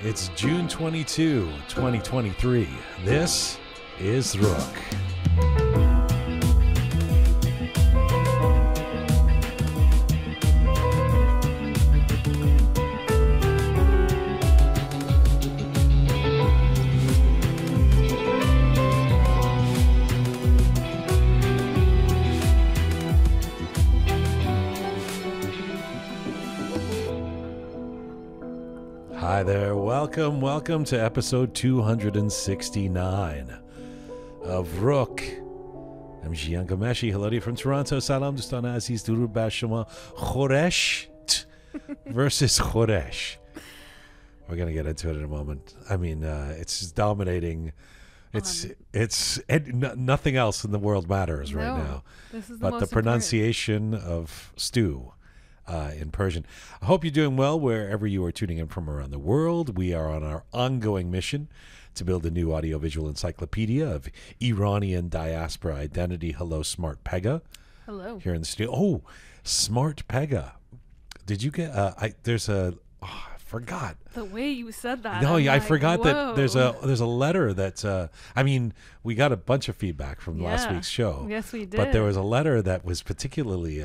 It's June 22, 2023. This is Roqe. Hi there, welcome to episode 269 of Roqe. I'm Jian Gameshi. Hello to you from Toronto. Salam Dostan Aziz Durud Bar Shoma. Khoresht versus khoresh. We're going to get into it in a moment. I mean, it's dominating. Nothing else in the world matters right now. This is but the pronunciation of stew. In Persian. I hope you're doing well wherever you are tuning in from around the world. We are on our ongoing mission to build a new audiovisual encyclopedia of Iranian diaspora identity. Hello, Smart Pegah. Hello. Here in the studio. Oh, Smart Pegah. Did you get? I forgot the way you said that. No, I forgot whoa. that there's a letter that I mean, we got a bunch of feedback from last week's show. Yes, we did. But there was a letter that was particularly.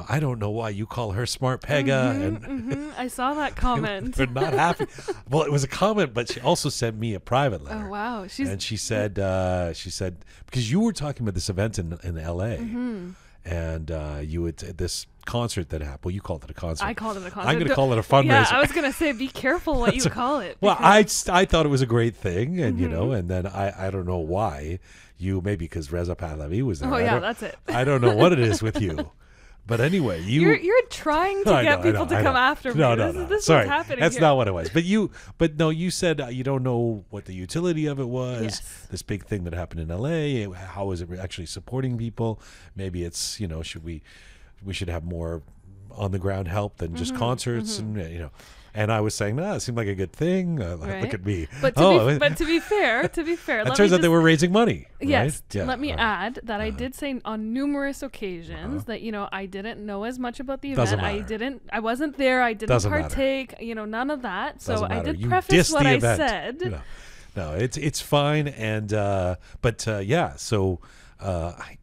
I don't know why you call her Smart Pegah. I saw that comment. They're not happy. Well, it was a comment, but she also sent me a private letter. Oh, wow. And she said, because you were talking about this event in L.A., and you would, this concert that happened. Well, you called it a concert. I called it a concert. I'm going to call it a fundraiser. Yeah, I was going to say, be careful what you call it. Well, I thought it was a great thing, and, and then I don't know why you, maybe because Reza Pahlavi was there. Oh, yeah, that's it. I don't know what it is with you. But anyway, you're trying to get people to come after me. No. This Sorry, is happening. That's here. not what it was. But you said you don't know what the utility of it was. Yes. This big thing that happened in L.A. How is it actually supporting people? Maybe it's we should have more on the ground help than just concerts and And I was saying, it seemed like a good thing. Right. Look at me. But to be fair, it turns out they were raising money. Yes. Right? Yeah. Let me add that I did say on numerous occasions that I didn't know as much about the event. I wasn't there. I didn't partake. None of that. So I did preface what I said. No, it's fine. And So I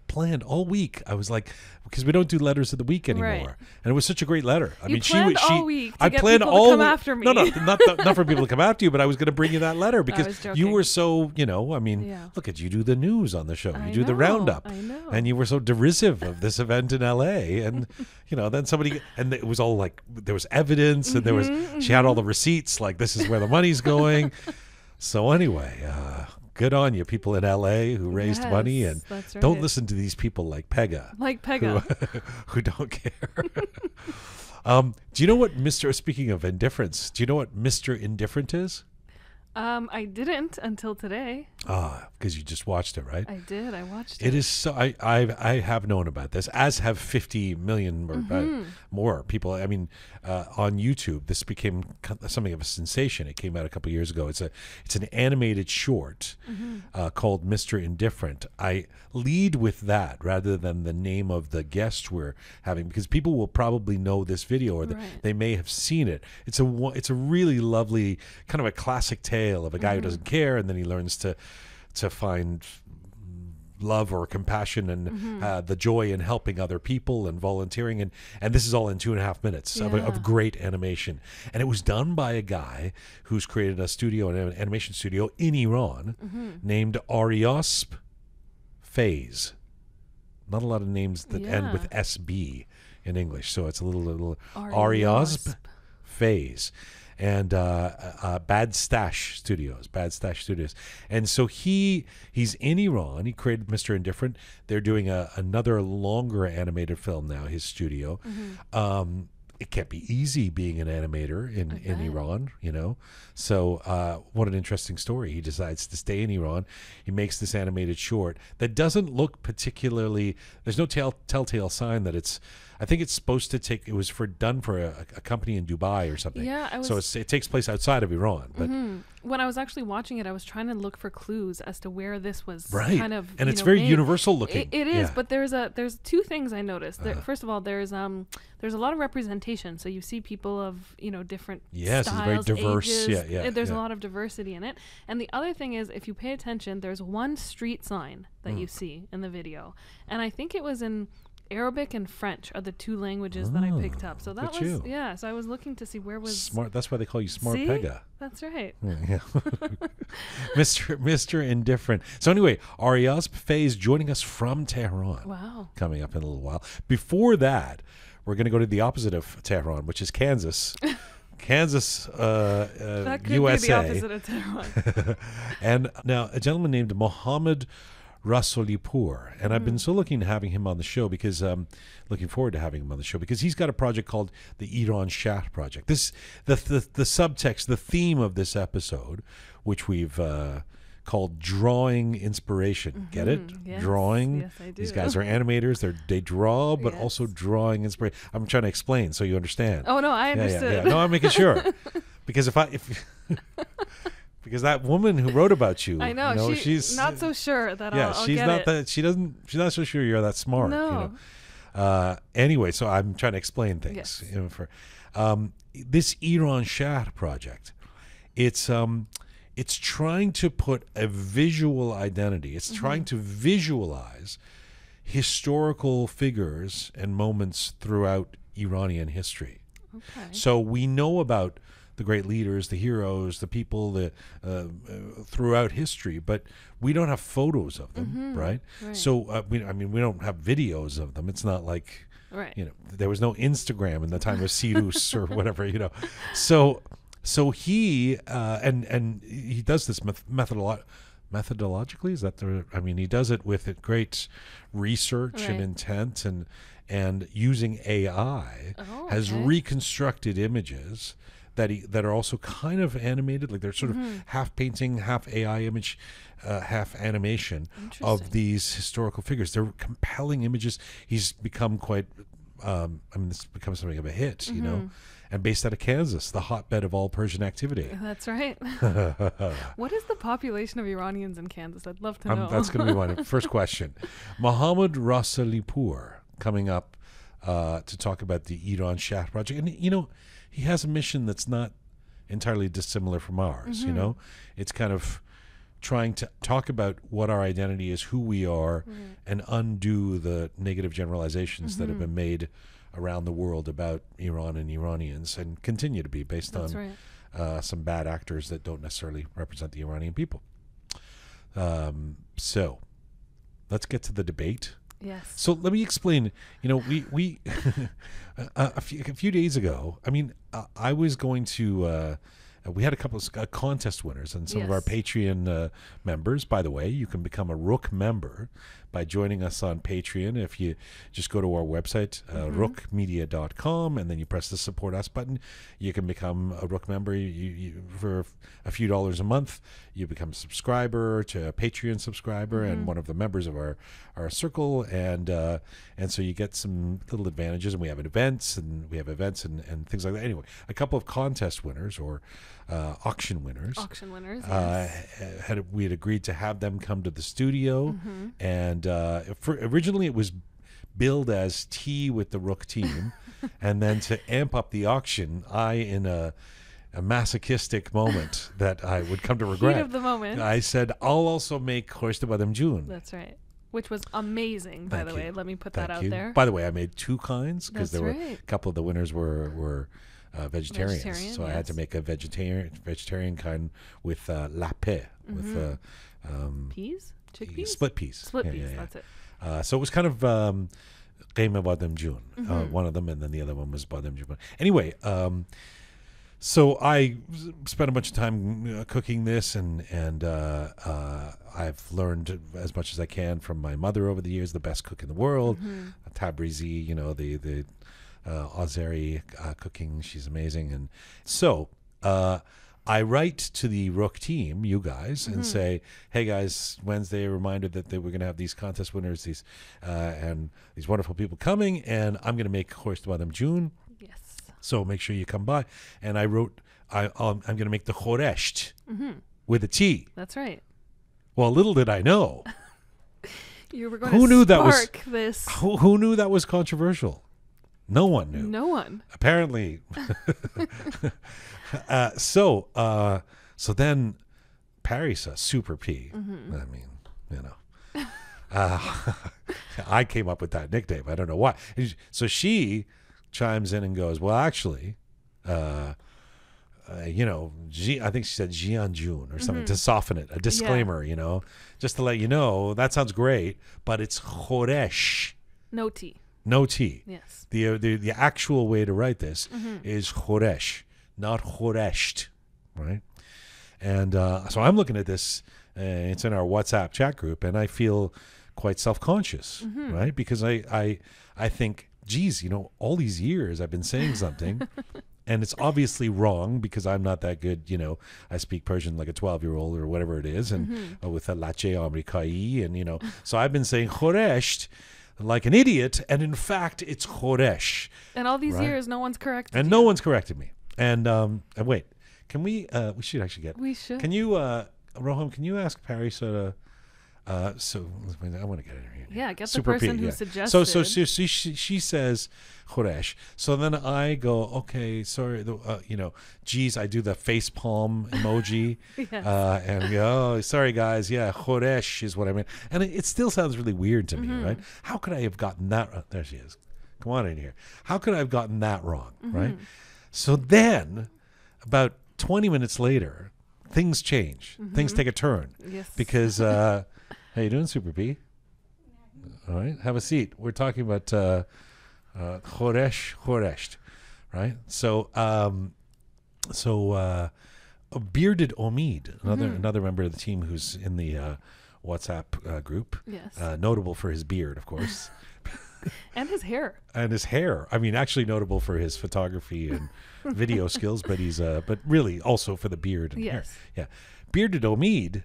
planned all week. I was like, because we don't do letters of the week anymore, and it was such a great letter. I mean, all week to I get planned people all to come after me. No, not for people to come after you, but I was going to bring you that letter because you were so, look at you do the news on the show, you do the Roundup, and you were so derisive of this event in L.A. and then somebody, and it was all like there was evidence and there was she had all the receipts, like this is where the money's going. So anyway. Good on you, people in L.A. who raised money, and don't listen to these people like Pegah. Who don't care. Do you know what speaking of indifference, do you know what Mr. Indifferent is? I didn't until today. Because you just watched it, right? I did. I watched it. It is so. I have known about this, as have 50 million or more people. I mean, on YouTube, this became something of a sensation. It came out a couple of years ago. It's an animated short called Mr. Indifferent. I lead with that rather than the name of the guest we're having, because people will probably know this video or they may have seen it. It's a really lovely kind of a classic tale of a guy who doesn't care, and then he learns to find love or compassion and the joy in helping other people and volunteering, and this is all in 2.5 minutes of great animation. And it was done by a guy who's created an animation studio in Iran named Aryasb Feiz. Not a lot of names that end with SB in English, so it's a little Aryasb Feiz. And Bad Stash Studios. And so he's in Iran. He created Mr. Indifferent. They're doing another longer animated film now, his studio. It can't be easy being an animator in Iran, So what an interesting story. He decides to stay in Iran. He makes this animated short that doesn't look particularly, there's no telltale sign that it's, I think it's supposed to take, it was done for a company in Dubai or something. Yeah. So it takes place outside of Iran. But when I was actually watching it, I was trying to look for clues as to where this was kind of, and it's very universal looking. It is, but there's two things I noticed. First of all, there's a lot of representation. So you see people of different styles, it's very diverse. Ages. There's a lot of diversity in it. And the other thing is, if you pay attention, there's one street sign that you see in the video, and I think it was in Arabic and French are the two languages that I picked up. So that was so I was looking to see where was smart. That's why they call you Smart Pegah. That's right. Yeah. Mr. Indifferent. So anyway, Aryasb Feiz joining us from Tehran. Wow. Coming up in a little while. Before that, we're going to go to the opposite of Tehran, which is Kansas. Kansas, that could USA. Be the opposite of Tehran. And now a gentleman named Mohammad Rasoulipour, and I've been so looking to having him on the show because looking forward to having him on the show because he's got a project called the Eranshahr project. This the subtext, the theme of this episode, which we've called drawing inspiration. Get it? Yes. Drawing. Yes, I do. These guys are animators. They draw, but also drawing inspiration. I'm trying to explain so you understand. Oh no, I understood. Yeah. No, I'm making sure because because that woman who wrote about you, I know, she's not so sure that I'll she's get not it. that she's not so sure you're that smart. No. Anyway, so I'm trying to explain things. Yes. For this Eranshahr project, it's trying to put a visual identity. It's trying to visualize historical figures and moments throughout Iranian history. Okay. So we know about the great leaders, the heroes, the people throughout history, but we don't have photos of them, right? So we don't have videos of them. It's not like there was no Instagram in the time of Cyrus or whatever, So he and he does this methodologically. Is that he does it with great research and intent and using AI has reconstructed images that are also kind of animated, like they're sort of half painting, half AI image, half animation of these historical figures. They're compelling images. He's become quite, this becomes something of a hit, and based out of Kansas, the hotbed of all Persian activity. That's right. What is the population of Iranians in Kansas? I'd love to know. That's going to be my first question. Mohammad Rasoulipour coming up to talk about the Eranshahr project. And, he has a mission that's not entirely dissimilar from ours, It's kind of trying to talk about what our identity is, who we are, and undo the negative generalizations that have been made around the world about Iran and Iranians and continue to be based on some bad actors that don't necessarily represent the Iranian people. So let's get to the debate. Yes. So let me explain. We a few days ago. I was going to. We had a couple of contest winners and some of our Patreon members. By the way, you can become a Roqe member by joining us on Patreon. If you just go to our website, roqemedia.com, and then you press the support us button, you can become a Roqe member. You for a few dollars a month, you become a subscriber to a Patreon subscriber and one of the members of our circle, and so you get some little advantages. And we have events and things like that. Anyway, a couple of contest winners or auction winners. Yes. We had agreed to have them come to the studio, and originally it was billed as tea with the Roqe team, and then to amp up the auction, in a masochistic moment that I would come to regret. Heat of the moment. I said, I'll also make khoresht June. That's right. Which was amazing, by the way. Let me put that out there. By the way, I made two kinds because there were a couple of the winners were vegetarians. So I had to make a vegetarian kind with lapé, with peas? Chickpeas? Split peas. Split peas, that's it. So it was kind of khoresht June, one of them, and then the other one was khoresht June. Anyway, so I spent a bunch of time cooking this, and I've learned as much as I can from my mother over the years, the best cook in the world, Tabrizi, the Azeri cooking. She's amazing. And so I write to the Roqe team, you guys, and say, hey guys, Wednesday, a reminder that we're going to have these contest winners, and these wonderful people coming, and I'm going to make khoresht June. Yes. So make sure you come by. And I wrote I'm going to make the khoresht with a T. That's right. Well, little did I know. You were going to spark this. Who knew that was controversial? No one knew. No one. Apparently. So then Parissa, Super P. I mean, you know. I came up with that nickname. I don't know why. So she chimes in and goes, well, actually, you know, I think she said Jian June or something to soften it. A disclaimer, you know, just to let you know, that sounds great, but it's khoresh. No T. No T. Yes. The actual way to write this is khoresh, not khoresht, right? And so I'm looking at this. It's in our WhatsApp chat group, and I feel quite self-conscious, right? Because I think, geez, you know, all these years I've been saying something, and it's obviously wrong because I'm not that good. You know, I speak Persian like a 12-year-old or whatever it is, and with a lache amrikai, and you know, so I've been saying khoresht like an idiot, and in fact, it's khoresh. And all these years, no one's corrected and you. No one's corrected me. And wait, can we? We should actually get. We should. Can you, Roham? Can you ask Parissa to? So I want to get it here. Yeah, get Super the person P, who suggested. So she says khoresh. So then I go, okay, sorry, you know, geez, I do the face palm emoji, and go, oh, sorry guys, yeah, khoresh is what I meant, and it still sounds really weird to me, right? How could I have gotten that? There she is. Come on in here. How could I have gotten that wrong, right? So then, about 20 minutes later, things change. Things take a turn. Yes. Because, how you doing, Super P? All right, have a seat. We're talking about khoresht, right? So, Bearded Omid, another member of the team who's in the WhatsApp group. Yes. Notable for his beard, of course. And his hair. And his hair. I mean, actually notable for his photography and video skills, but he's but really also for the beard and hair. Yeah. Bearded Omid,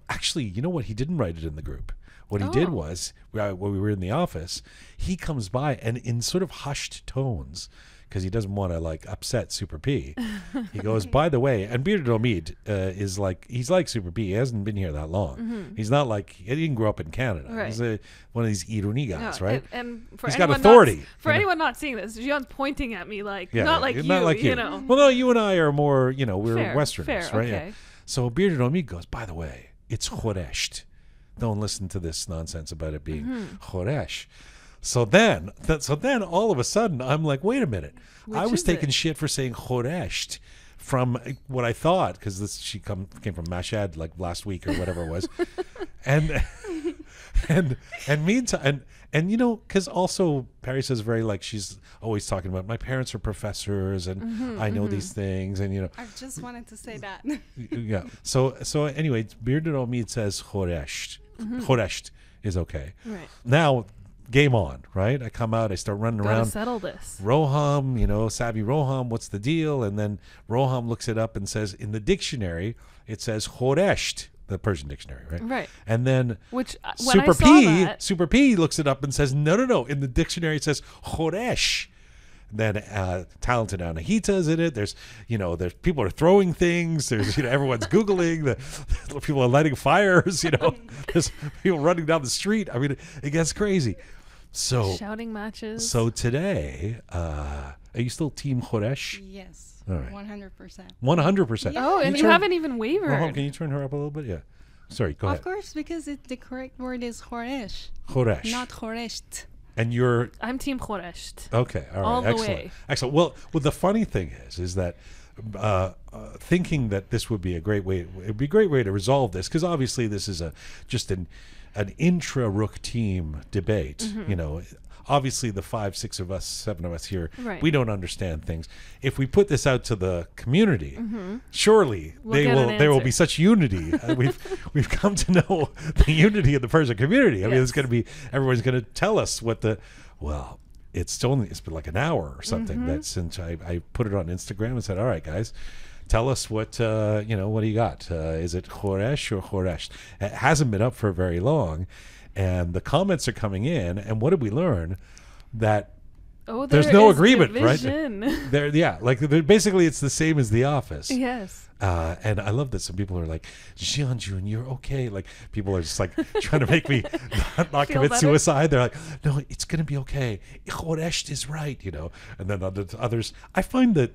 actually, you know what? He didn't write it in the group. What he did was, when we were in the office, he comes by and in sort of hushed tones, because he doesn't want to like upset Super P, he goes, by the way, and Bearded Omid is like, he's like Super P. He hasn't been here that long. He's not like, he didn't grow up in Canada. Right. He's one of these Irani guys, right? And for he's got authority. For anyone not seeing this, Jian's pointing at me like, not like you know. Well, no, you and I are more, you know, we're fair, Westerners, right? Okay. Yeah. So Bearded Omid goes, by the way, it's khoresht. Don't listen to this nonsense about it being khoresh. So then all of a sudden, I'm like, wait a minute. I was taking shit for saying khoresht from what I thought, because she came from Mashhad like last week or whatever it was. and meantime, and you know, because also Parissa is very like, she's always talking about, my parents are professors and I know these things, and you know. I just wanted to say that. Yeah. So anyway, Bearded Omid says khoresht. Khoresht is okay. Right. Now, game on, right? I come out, I start running around. Settle this. Roham, you know, Savvy Roham, what's the deal? And then Roham looks it up and says, in the dictionary, it says khoresht, the Persian dictionary, right? Right. And then which Super P looks it up and says, no. In the dictionary, it says khoresh. Then talented Anahita's in it. There's people are throwing things. There's everyone's Googling. The people are lighting fires. There's people running down the street. I mean, it gets crazy. So shouting matches. So today, are you still Team khoresh? Yes. All right. 100%. 100%. Oh, and you haven't even wavered. Roham, can you turn her up a little bit? Yeah. Sorry. Go ahead. Of course, because the correct word is khoresh. Khoresh. Not khoresht. And you're... I'm Team khoresht. Okay, all right, all the excellent. way. Excellent. Well, the funny thing is that thinking that this would be a great way, it'd be a great way to resolve this, because obviously this is just an intra-Roqe team debate. Obviously the 5, 6 of us, 7 of us here, we don't understand things. If we put this out to the community, surely there will be such unity. We've come to know the unity of the Persian community. I mean, it's going to be, everyone's going to tell us what it's been like an hour or something that since I put it on Instagram and said, all right, guys, tell us what do you got? Is it khoresh or khoresht? It hasn't been up for very long. And the comments are coming in, and what did we learn? That Oh, there's no agreement, division. right? Basically it's the same as The Office. Yes. And I love that some people are like, Jian, you're okay. Like people are just like trying to make me not commit suicide. They're like, no, it's going to be okay. Khoresht is right, you know. And then others, I find that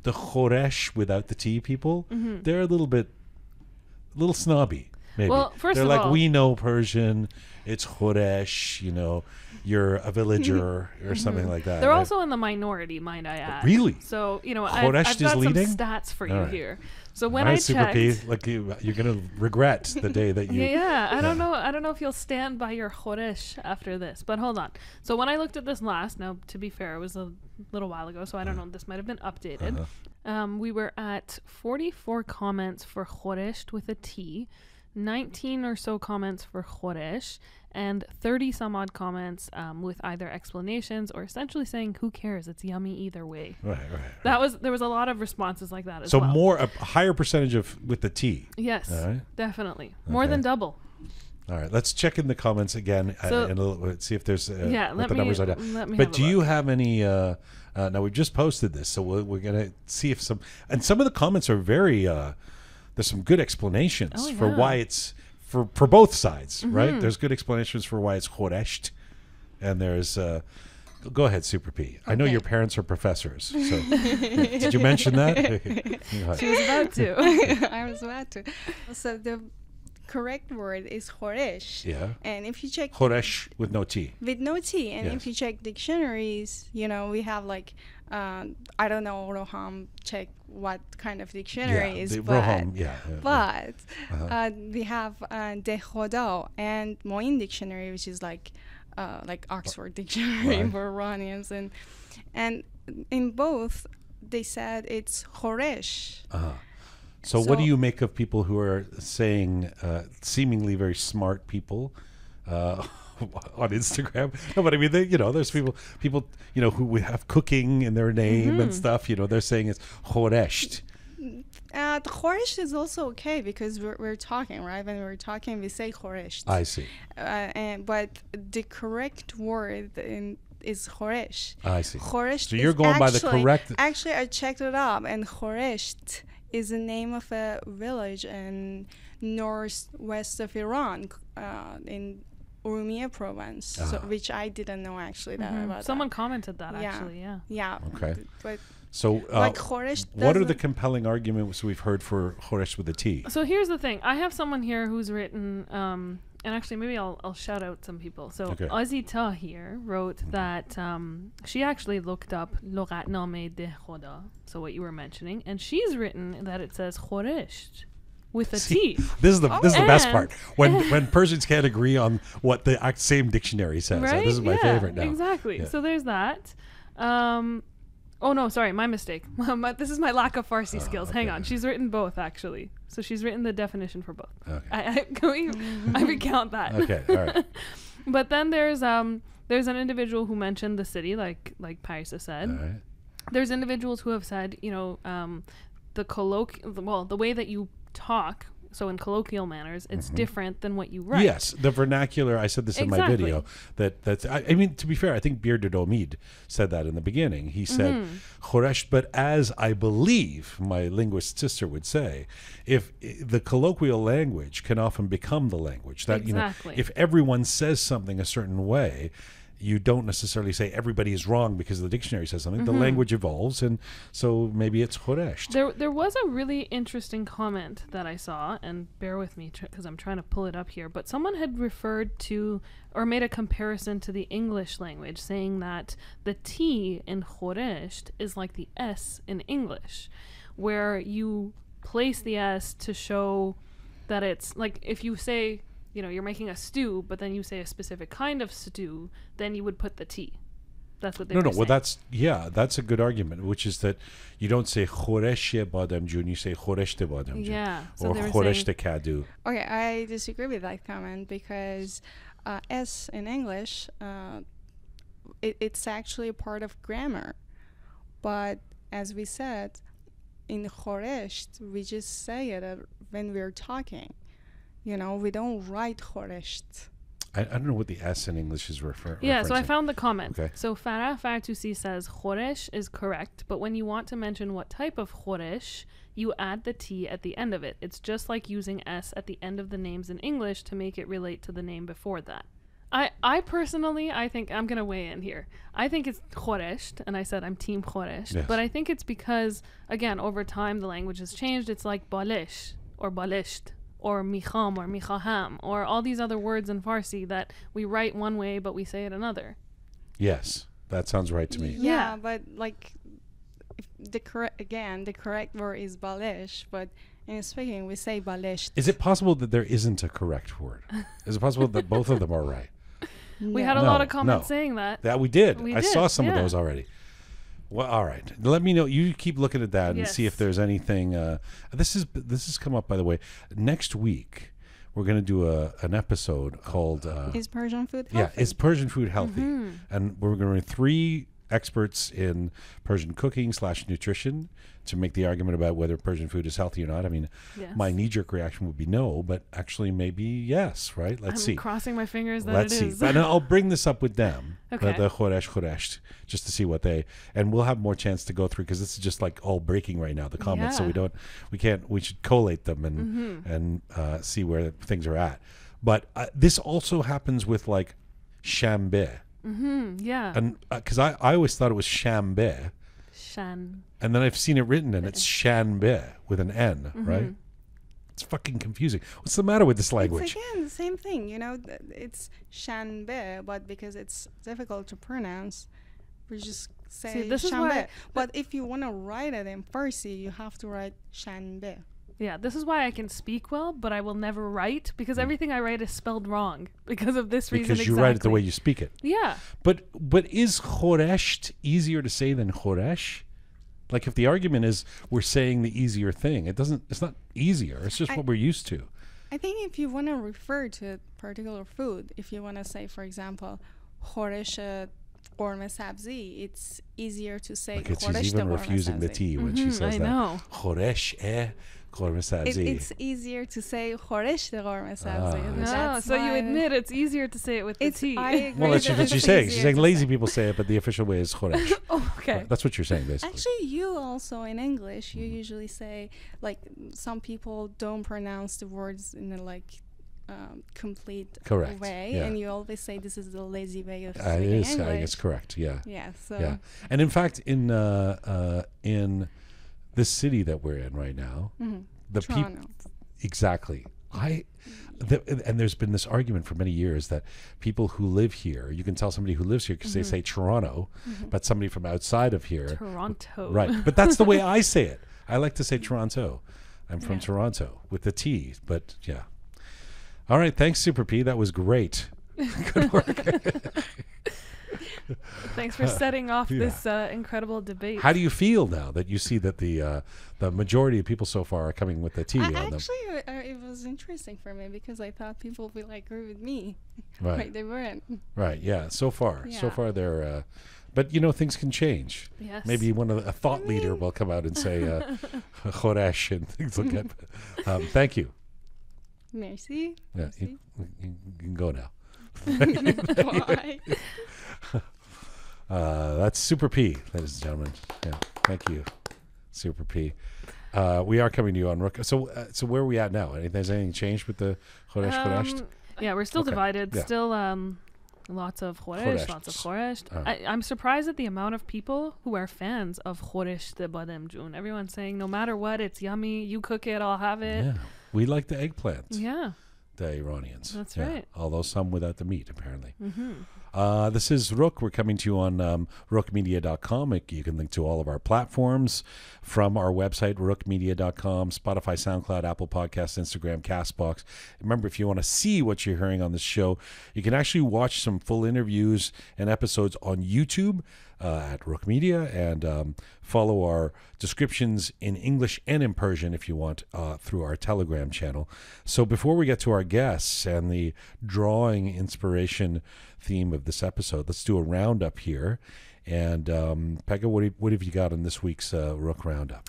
the khoresh without the T people, they're a little snobby. Maybe. Well, they're like, we know Persian. It's khoresh, you know. You're a villager or something like that. They're also in the minority, might I add. Really? So, you know, I've got some stats for you here. So when I checked, Super P, like you're going to regret the day that you. I don't know if you'll stand by your khoresh after this, but hold on. So when I looked at this last, now to be fair, it was a little while ago, so I don't know. This might have been updated. We were at 44 comments for khoresht with a T, 19 or so comments for khoresh, and 30 some odd comments with either explanations or essentially saying, who cares, it's yummy either way. Right. There was a lot of responses like that as well. So a higher percentage with the T. Yes, definitely. More than double. All right, let's check in the comments again and see if there's what the numbers are down. But do you have any now we've just posted this, so we're going to see if some of the comments are very there's some good explanations for why it's for both sides, right? There's good explanations for why it's khoresht, and there's go ahead, Super P. I know your parents are professors, so did you mention that? She was about to. I was about to. So the correct word is khoresh. Yeah. And if you check khoresh with no T. With no T, and if you check dictionaries, you know, we have like I don't know, Roham, check what kind of dictionary is, but we have De Khoda and Moin dictionary, which is like Oxford dictionary for Iranians, and in both they said it's khoresh. So what do you make of people who are saying, seemingly very smart people, on Instagram? No, but I mean, there's people, who have cooking in their name and stuff. You know, they're saying it's khoresht. The khoresh is also okay because we're talking, right? When we're talking, we say khoresht. I see. But the correct word is khoresh. I see. Khoresh. So you're going by the correct. Actually, I checked it up, and khoresht is the name of a village in northwest of Iran, in Urumia province, which I didn't know actually about. Someone commented that actually, yeah. Okay. But so, like khoresh, what are the compelling arguments we've heard for khoresh with a T? So here's the thing: I have someone here who's written, and actually maybe I'll shout out some people. So Azita here wrote that she actually looked up Logatname de Khoda, so what you were mentioning, and she's written that it says khoresht with a T. This is the best part when Persians can't agree on what the same dictionary says. Right? This is my favorite now. Exactly. Yeah. So there's that. Oh no, sorry, my mistake. This is my lack of Farsi skills. Okay. Hang on, she's written both actually. So she's written the definition for both. Okay. I recount that. Okay, all right. But then there's an individual who mentioned the city, like Parissa said. All right. There's individuals who have said, the way that you talk. So in colloquial manners, it's different than what you write. Yes, the vernacular. I said this in my video. I mean, to be fair, I think Bir de Domid said that in the beginning. He said khoresh, but as I believe my linguist sister would say, if the colloquial language can often become the language. That if everyone says something a certain way, you don't necessarily say everybody is wrong because the dictionary says something. The language evolves, and so maybe it's khoresht. There was a really interesting comment that I saw, and bear with me because I'm trying to pull it up here, but someone had referred to or made a comparison to the English language, saying that the T in khoresht is like the S in English, where you place the S to show that it's like if you say, you're making a stew, but then you say a specific kind of stew, then you would put the T. That's what they were saying. Well, that's a good argument, which is that you don't say khoresh badamjun, you say khoresht badamjun. Yeah. So or khoresht kadu. Okay, I disagree with that comment because S in English, it's actually a part of grammar. But as we said, in khoresht, we just say it when we're talking. We don't write khoresht. I don't know what the S in English is referring. Yeah, so I found the comment. Okay. So Farah Fartusi says khoresh is correct, but when you want to mention what type of khoresh, you add the T at the end of it. It's just like using S at the end of the names in English to make it relate to the name before that. I personally, I think, I'm going to weigh in here. I think it's khoresht, and I said I'm team khoresht, yes. But I think it's because, again, over time the language has changed. It's like balish or balisht or mikham or mikhaham or all these other words in Farsi that we write one way but we say it another. Yes, that sounds right to me. Yeah, but like the correct word is balish, but in speaking we say balisht. Is it possible that there isn't a correct word? Is it possible that both of them are right? We had a lot of comments saying that. That we did. I saw some of those already. Well, all right. Let me know. You keep looking at that and see if there's anything. This has come up, by the way. Next week, we're going to do an episode called... Is Persian food healthy? Yeah, is Persian food healthy? And we're going to bring 3 experts in Persian cooking / nutrition to make the argument about whether Persian food is healthy or not. I mean, my knee-jerk reaction would be no, but actually maybe yes, right? Let's see. I'm crossing my fingers that Let's it is. see. And I'll bring this up with them, okay. the khoresht, just to see what they, and we'll have more chance to go through because this is just like all breaking right now, the comments, so we should collate them and see where things are at. But this also happens with like shambe. Yeah. And because I always thought it was shambe. Shan. And then I've seen it written and it's shanbe with an N, right? It's fucking confusing. What's the matter with this language? It's again the same thing, you know. It's shanbe, but because it's difficult to pronounce, we just say shanbe. But if you want to write it in Farsi, you have to write shanbe. Yeah, this is why I can speak well, but I will never write because everything I write is spelled wrong because of this reason. Because you write it the way you speak it. Yeah. But is khoresht easier to say than khoresh? Like if the argument is we're saying the easier thing, it's not easier. It's just what we're used to. I think if you want to refer to a particular food, if you want to say, for example, khoresh قرمه سبزی, it's easier to say like she's even refusing the T when she says that. I know. khoresh قرمه سبزی. It's easier to say khoresht قرمه سبزی. So you admit it's easier to say it with the T. Well, that's what she's saying. She's saying lazy people say it, but the official way is khoresh. Okay. That's what you're saying, basically. Actually, you also, in English, you usually say, like, some people don't pronounce the words in a, like, complete way, and you always say this is the lazy way of speaking English. I guess correct. Yeah. So. Yeah. And in fact, in this city that we're in right now, the people exactly. And there's been this argument for many years that people who live here, you can tell somebody who lives here because they say Toronto, but somebody from outside of here, Toronto, right? But that's the way I say it. I like to say Toronto. I'm from Toronto with the T, but yeah. All right, thanks, Super P. That was great. Good work. Thanks for setting off this incredible debate. How do you feel now that you see that the majority of people so far are coming with the T on them? Actually, it was interesting for me because I thought people would agree with me. Right. But they weren't. Right, yeah. So far they're... but, you know, things can change. Yes. Maybe a thought leader will come out and say khoresh and things like that. Thank you. Merci. Yeah, Merci. You can go now. Bye. That's Super P, ladies and gentlemen. Yeah, thank you, Super P. We are coming to you on Roqe. So where are we at now? Has anything changed with the khoresht? Yeah, we're still divided. Yeah. Still lots of khoresh, lots of khoresht. I'm surprised at the amount of people who are fans of khoresh the badem jun. Everyone's saying no matter what, it's yummy. You cook it, I'll have it. Yeah, we like the eggplant. Yeah. The Iranians. That's right. Although some without the meat, apparently. This is Roqe. We're coming to you on roqemedia.com. You can link to all of our platforms from our website, roqemedia.com, Spotify, SoundCloud, Apple Podcasts, Instagram, CastBox. Remember, if you want to see what you're hearing on this show, you can actually watch some full interviews and episodes on YouTube at Roqe Media, and follow our descriptions in English and in Persian if you want through our Telegram channel. So before we get to our guests and the drawing inspiration theme of this episode, let's do a roundup here. And Pegah, what have you got in this week's Roqe Roundup?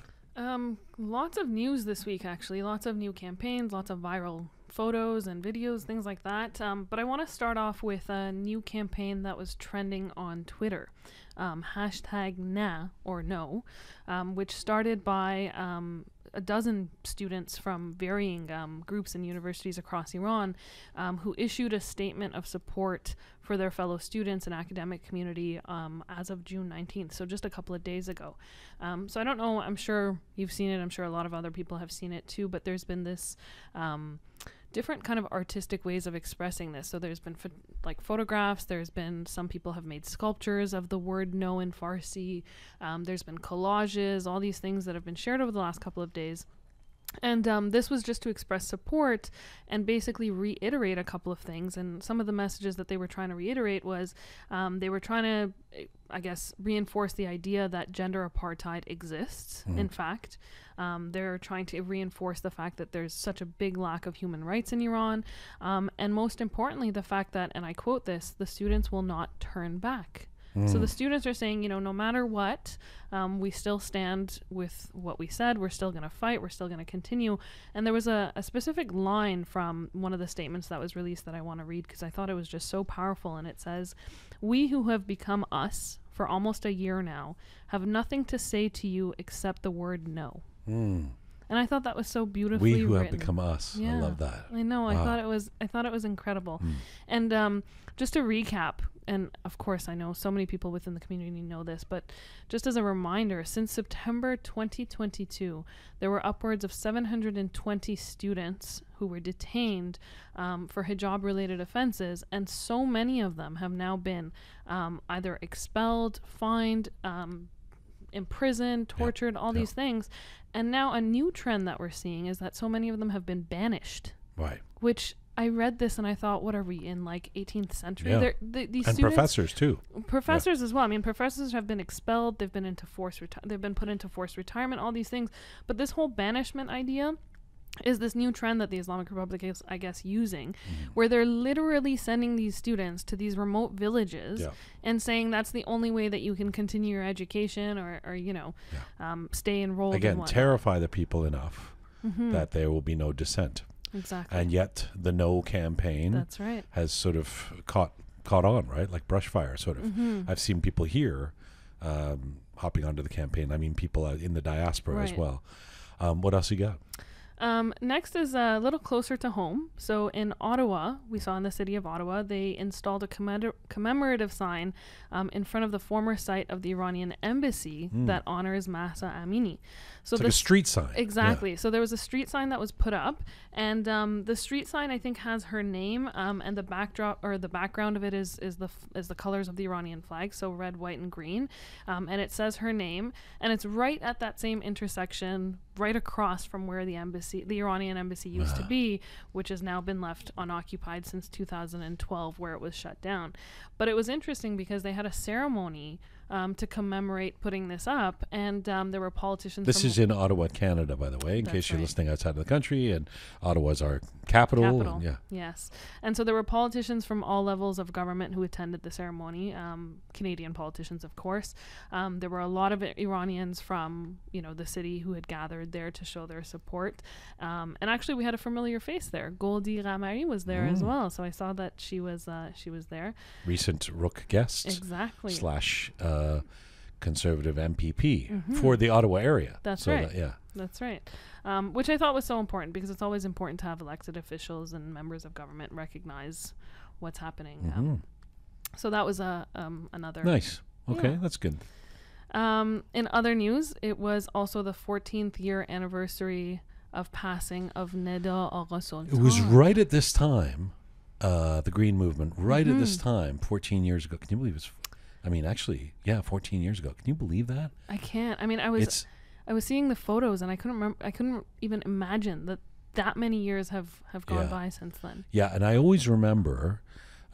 Lots of news this week, actually. Lots of new campaigns, lots of viral photos and videos, things like that. But I want to start off with a new campaign that was trending on Twitter. #Na or no, which started by a dozen students from varying groups and universities across Iran who issued a statement of support for their fellow students and academic community as of June 19th, so just a couple of days ago. So I don't know, I'm sure you've seen it, I'm sure a lot of other people have seen it too, but there's been this different kind of artistic ways of expressing this. So there's been photographs, there's been, some people have made sculptures of the word no in Farsi, there's been collages, all these things that have been shared over the last couple of days. And this was just to express support and basically reiterate a couple of things. And some of the messages that they were trying to reiterate was they were trying to, I guess, reinforce the idea that gender apartheid exists. In fact, they're trying to reinforce the fact that there's such a big lack of human rights in Iran. And most importantly, the fact that, and I quote this, the students will not turn back. So the students are saying, you know, no matter what, we still stand with what we said. We're still going to fight. We're still going to continue. And there was a specific line from one of the statements that was released that I want to read because I thought it was just so powerful. And it says, "We who have become us for almost a year now have nothing to say to you except the word no." And I thought that was so beautifully written. We who written. have become us. Yeah, I love that. I know. Wow. I thought it was incredible. And just to recap, and of course I know so many people within the community know this, but just as a reminder, since September 2022, there were upwards of 720 students who were detained for hijab-related offenses, and so many of them have now been either expelled, fined, imprisoned, tortured, all these things. And now a new trend that we're seeing is that so many of them have been banished. Right. Which I read this and I thought, what are we in, like 18th century? Yeah. These and professors too. Professors as well. I mean, professors have been expelled. They've been into they've been put into forced retirement. All these things. But this whole banishment idea is this new trend that the Islamic Republic is, I guess, using, where they're literally sending these students to these remote villages and saying that's the only way that you can continue your education or you know, stay enrolled. Again, terrify the people enough that there will be no dissent. Exactly. And yet the no campaign has sort of caught on, right? Like brush fire, sort of. I've seen people here hopping onto the campaign. I mean, people in the diaspora as well. What else you got? Next is a little closer to home. So in Ottawa, we saw in the city of Ottawa, they installed a commemorative sign in front of the former site of the Iranian embassy that honors Mahsa Amini. So it's like a street sign. Exactly. Yeah. So there was a street sign that was put up, and the street sign I think has her name, and the backdrop or the background of it is the colors of the Iranian flag, so red, white, and green, and it says her name, and it's right at that same intersection, right across from where the Iranian embassy used to be, which has now been left unoccupied since 2012, where it was shut down. But it was interesting because they had a ceremony to commemorate putting this up, and there were politicians. This is in Ottawa, Canada, by the way, in case you're listening outside of the country, and Ottawa's our capital. And Yes. And so there were politicians from all levels of government who attended the ceremony, Canadian politicians, of course. There were a lot of Iranians from, you know, the city who had gathered there to show their support. And actually we had a familiar face there. Goldi Ghamari was there as well. So I saw that she was there. Recent Roqe guest. Exactly. / conservative MPP for the Ottawa area. That's right. That's right. Which I thought was so important because it's always important to have elected officials and members of government recognize what's happening. So that was another. Nice. Okay, that's good. In other news, it was also the 14th year anniversary of passing of Neda Agha Sultan. It was right at this time, the Green Movement, right at this time, 14 years ago. Can you believe it's... I mean, actually, 14 years ago. Can you believe that? I can't. I mean, I was seeing the photos and I couldn't remember. I couldn't even imagine that many years have gone by since then. Yeah, and I always remember.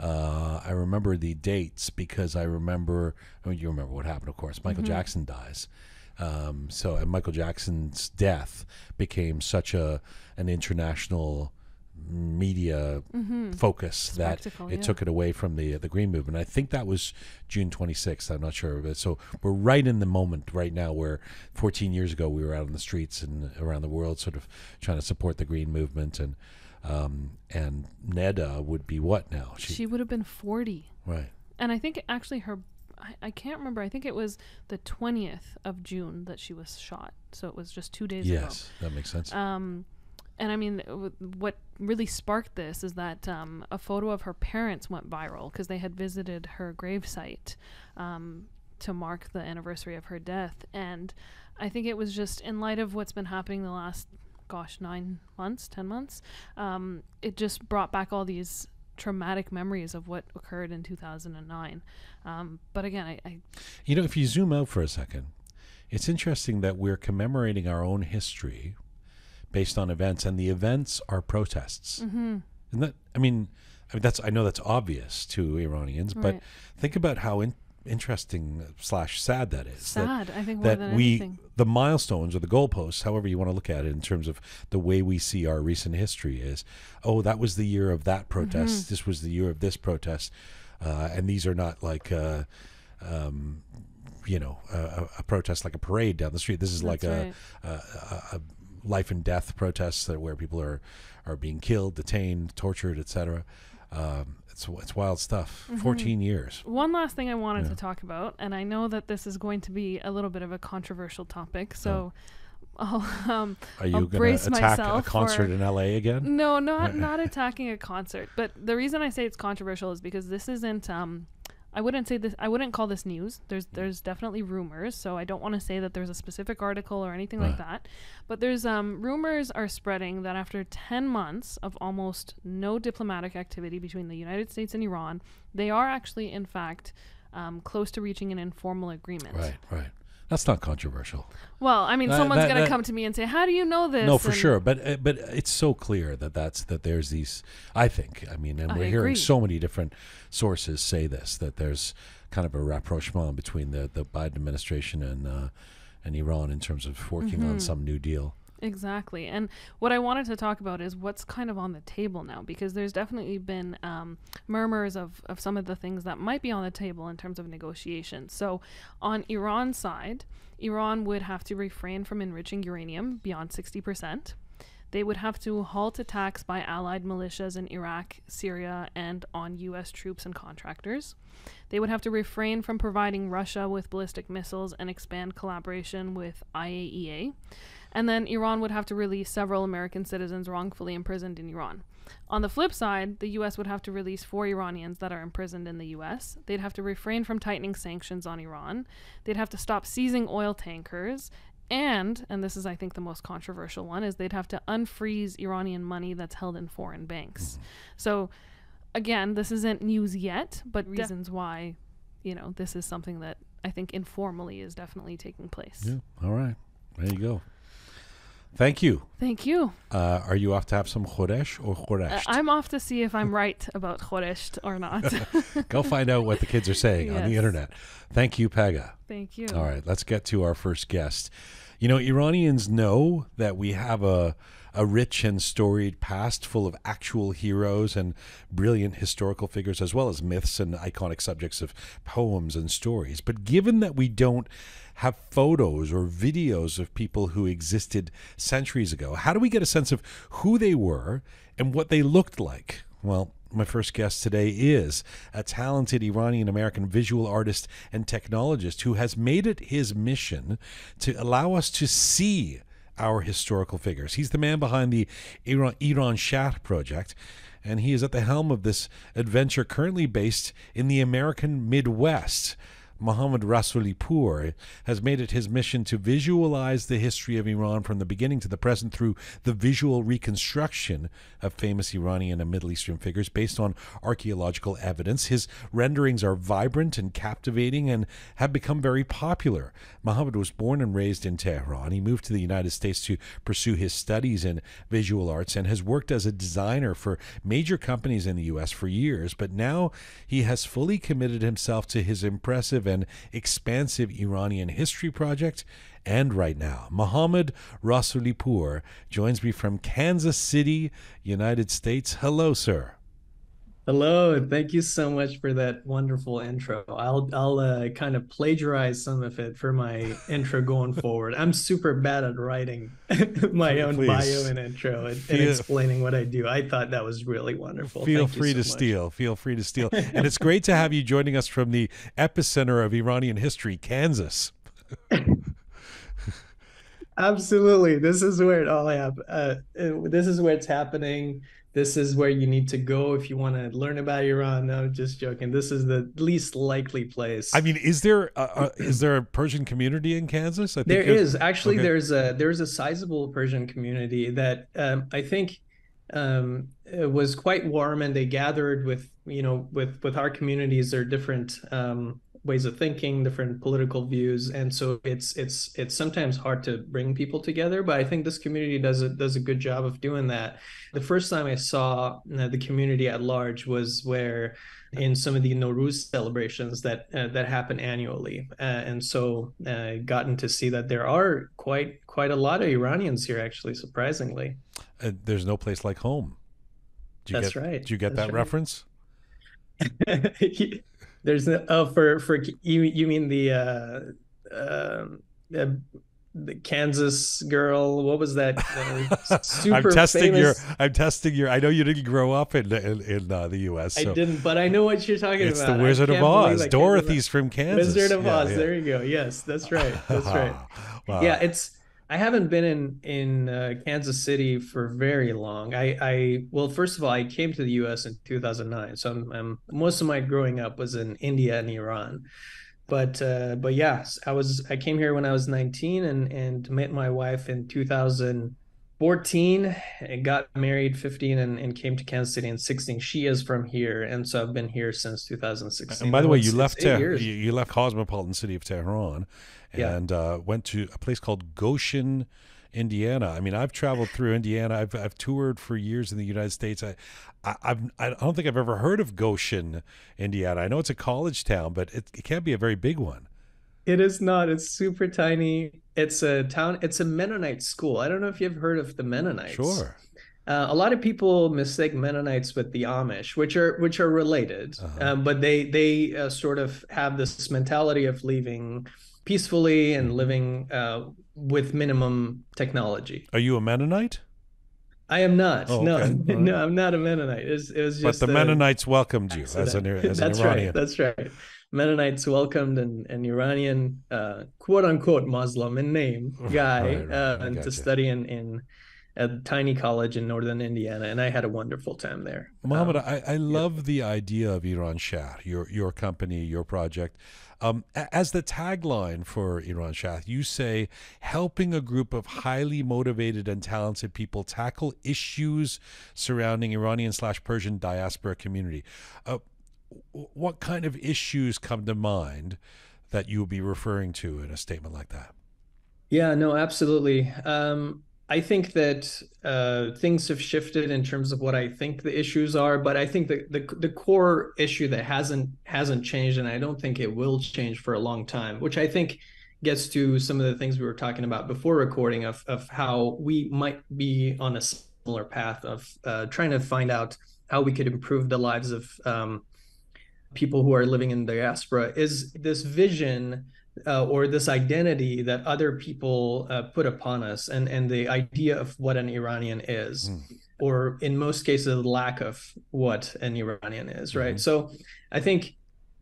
I remember the dates because I remember. I mean, you remember what happened, of course. Michael Jackson dies. And Michael Jackson's death became such an international media focus that it took it away from the Green Movement. I think that was June 26th. I'm not sure of it. So we're right in the moment right now where 14 years ago we were out on the streets and around the world sort of trying to support the Green Movement. And Neda would be what now? She would have been 40. Right. And I think actually I can't remember. I think it was the 20th of June that she was shot. So it was just 2 days ago. Yes, that makes sense. And I mean, what really sparked this is that a photo of her parents went viral because they had visited her gravesite to mark the anniversary of her death. And I think it was just in light of what's been happening the last, 9 months, 10 months, it just brought back all these traumatic memories of what occurred in 2009. But again, I if you zoom out for a second, it's interesting that we're commemorating our own history based on events, and the events are protests. Isn't that? I mean, I know that's obvious to Iranians, but think about how interesting / sad that is. Sad, I think, more than anything. The milestones or the goalposts, however you want to look at it, in terms of the way we see our recent history, is, that was the year of that protest. This was the year of this protest, and these are not like a protest like a parade down the street. This is like a life and death protests where people are being killed, detained, tortured, etc. It's wild stuff. 14 years. One last thing I wanted to talk about, and I know that this is going to be a little bit of a controversial topic, so I'll are you going to attack a concert in LA again? No, not attacking a concert. But the reason I say it's controversial is because this isn't I wouldn't call this news. There's definitely rumors, so I don't want to say that there's a specific article or anything like that. But there's rumors are spreading that after 10 months of almost no diplomatic activity between the United States and Iran, they are actually, in fact, close to reaching an informal agreement. Right. That's not controversial. Well, I mean, someone's going to come to me and say, "How do you know this?" No, for sure. But it's so clear that there's these. I think. I mean, and we're hearing so many different sources say this, that there's kind of a rapprochement between the Biden administration and Iran in terms of working on some new deal. Exactly. And what I wanted to talk about is what's kind of on the table now, because there's definitely been murmurs of some of the things that might be on the table in terms of negotiations. So on Iran's side, Iran would have to refrain from enriching uranium beyond 60%. They would have to halt attacks by allied militias in Iraq, Syria, and on U.S. troops and contractors. They would have to refrain from providing Russia with ballistic missiles and expand collaboration with IAEA. And then Iran would have to release several American citizens wrongfully imprisoned in Iran. On the flip side, the U.S. would have to release 4 Iranians that are imprisoned in the U.S. They'd have to refrain from tightening sanctions on Iran. They'd have to stop seizing oil tankers. And this is, I think, the most controversial one, is they'd have to unfreeze Iranian money that's held in foreign banks. So, again, this isn't news yet, but reasons why, this is something that I think informally is definitely taking place. Yeah. All right. There you go. Thank you. Thank you. Are you off to have some khoresh or khoresht? I'm off to see if I'm right about khoresht or not. Go find out what the kids are saying on the internet. Thank you, Pegah. Thank you. All right, let's get to our first guest. Iranians know that we have a rich and storied past full of actual heroes and brilliant historical figures, as well as myths and iconic subjects of poems and stories. But given that we don't have photos or videos of people who existed centuries ago, how do we get a sense of who they were and what they looked like? Well, my first guest today is a talented Iranian-American visual artist and technologist who has made it his mission to allow us to see our historical figures. He's the man behind the Eranshahr project, and he is at the helm of this adventure currently based in the American Midwest. Mohammad Rasoulipour has made it his mission to visualize the history of Iran from the beginning to the present through the visual reconstruction of famous Iranian and Middle Eastern figures based on archaeological evidence. His renderings are vibrant and captivating and have become very popular. Mohammad was born and raised in Tehran. He moved to the United States to pursue his studies in visual arts and has worked as a designer for major companies in the U.S. for years, but now he has fully committed himself to his impressive and expansive Iranian history project. And right now, Mohammad Rasoulipour joins me from Kansas City, United States. Hello, sir. Hello, thank you so much for that wonderful intro. I'll kind of plagiarize some of it for my intro going forward. I'm super bad at writing my own bio and intro and explaining what I do. I thought that was really wonderful. Feel free to steal. Feel free to steal. And it's great to have you joining us from the epicenter of Iranian history, Kansas. Absolutely. This is where it all happens. This is where it's happening. This is where you need to go if you want to learn about Iran. No, just joking. This is the least likely place. I mean, is there a Persian community in Kansas? I think there is. Actually, okay. There's a sizable Persian community that I think was quite warm, and they gathered with our communities. There are different ways of thinking, different political views, and so it's sometimes hard to bring people together, but I think this community does a good job of doing that. The first time I saw the community at large was where in some of the Nowruz celebrations that happen annually, and so gotten to see that there are quite a lot of Iranians here, actually, surprisingly. There's no place like home. That's right. Did you get that reference? There's for you mean the Kansas girl? What was that? Super famous. I'm testing your. I know you didn't grow up in the U.S. So. I didn't, but I know what you're talking about. It's the Wizard of Oz. Dorothy's from Kansas. Wizard of Oz. Yeah. There you go. Yes, that's right. That's right. Wow. Yeah, I haven't been in Kansas City for very long. Well, first of all, I came to the U.S. in 2009, so most of my growing up was in India and Iran. But yes, I came here when I was 19 and met my wife in 2014 and got married 15 and came to Kansas City in 16. She is from here, and so I've been here since 2016. And by the way, you left cosmopolitan city of Tehran and went to a place called Goshen, Indiana. I mean, I've traveled through Indiana. I've toured for years in the United States. I don't think I've ever heard of Goshen, Indiana. I know it's a college town, but it can't be a very big one. It is not. It's super tiny. It's a town. It's a Mennonite school. I don't know if you've heard of the Mennonites. Sure. A lot of people mistake Mennonites with the Amish, which are related, but they sort of have this mentality of leaving peacefully and living with minimum technology. Are you a Mennonite? I am not. Oh, okay. No, I'm not a Mennonite. It was just. But the Mennonites welcomed you as an Iranian. That's right. Mennonites welcomed an Iranian, quote unquote, Muslim in name guy to study in a tiny college in northern Indiana, and I had a wonderful time there. Mohammad, I love the idea of Eranshahr, your company, your project. As the tagline for Eranshahr, you say, helping a group of highly motivated and talented people tackle issues surrounding Iranian/Persian diaspora community. What kind of issues come to mind that you would be referring to in a statement like that? Yeah, no, absolutely. I think that things have shifted in terms of what I think the issues are, but I think the core issue that hasn't changed, and I don't think it will change for a long time, which I think gets to some of the things we were talking about before recording of how we might be on a similar path of trying to find out how we could improve the lives of people who are living in the diaspora, is this vision or this identity that other people put upon us, and the idea of what an Iranian is, or in most cases, the lack of what an Iranian is, right? So I think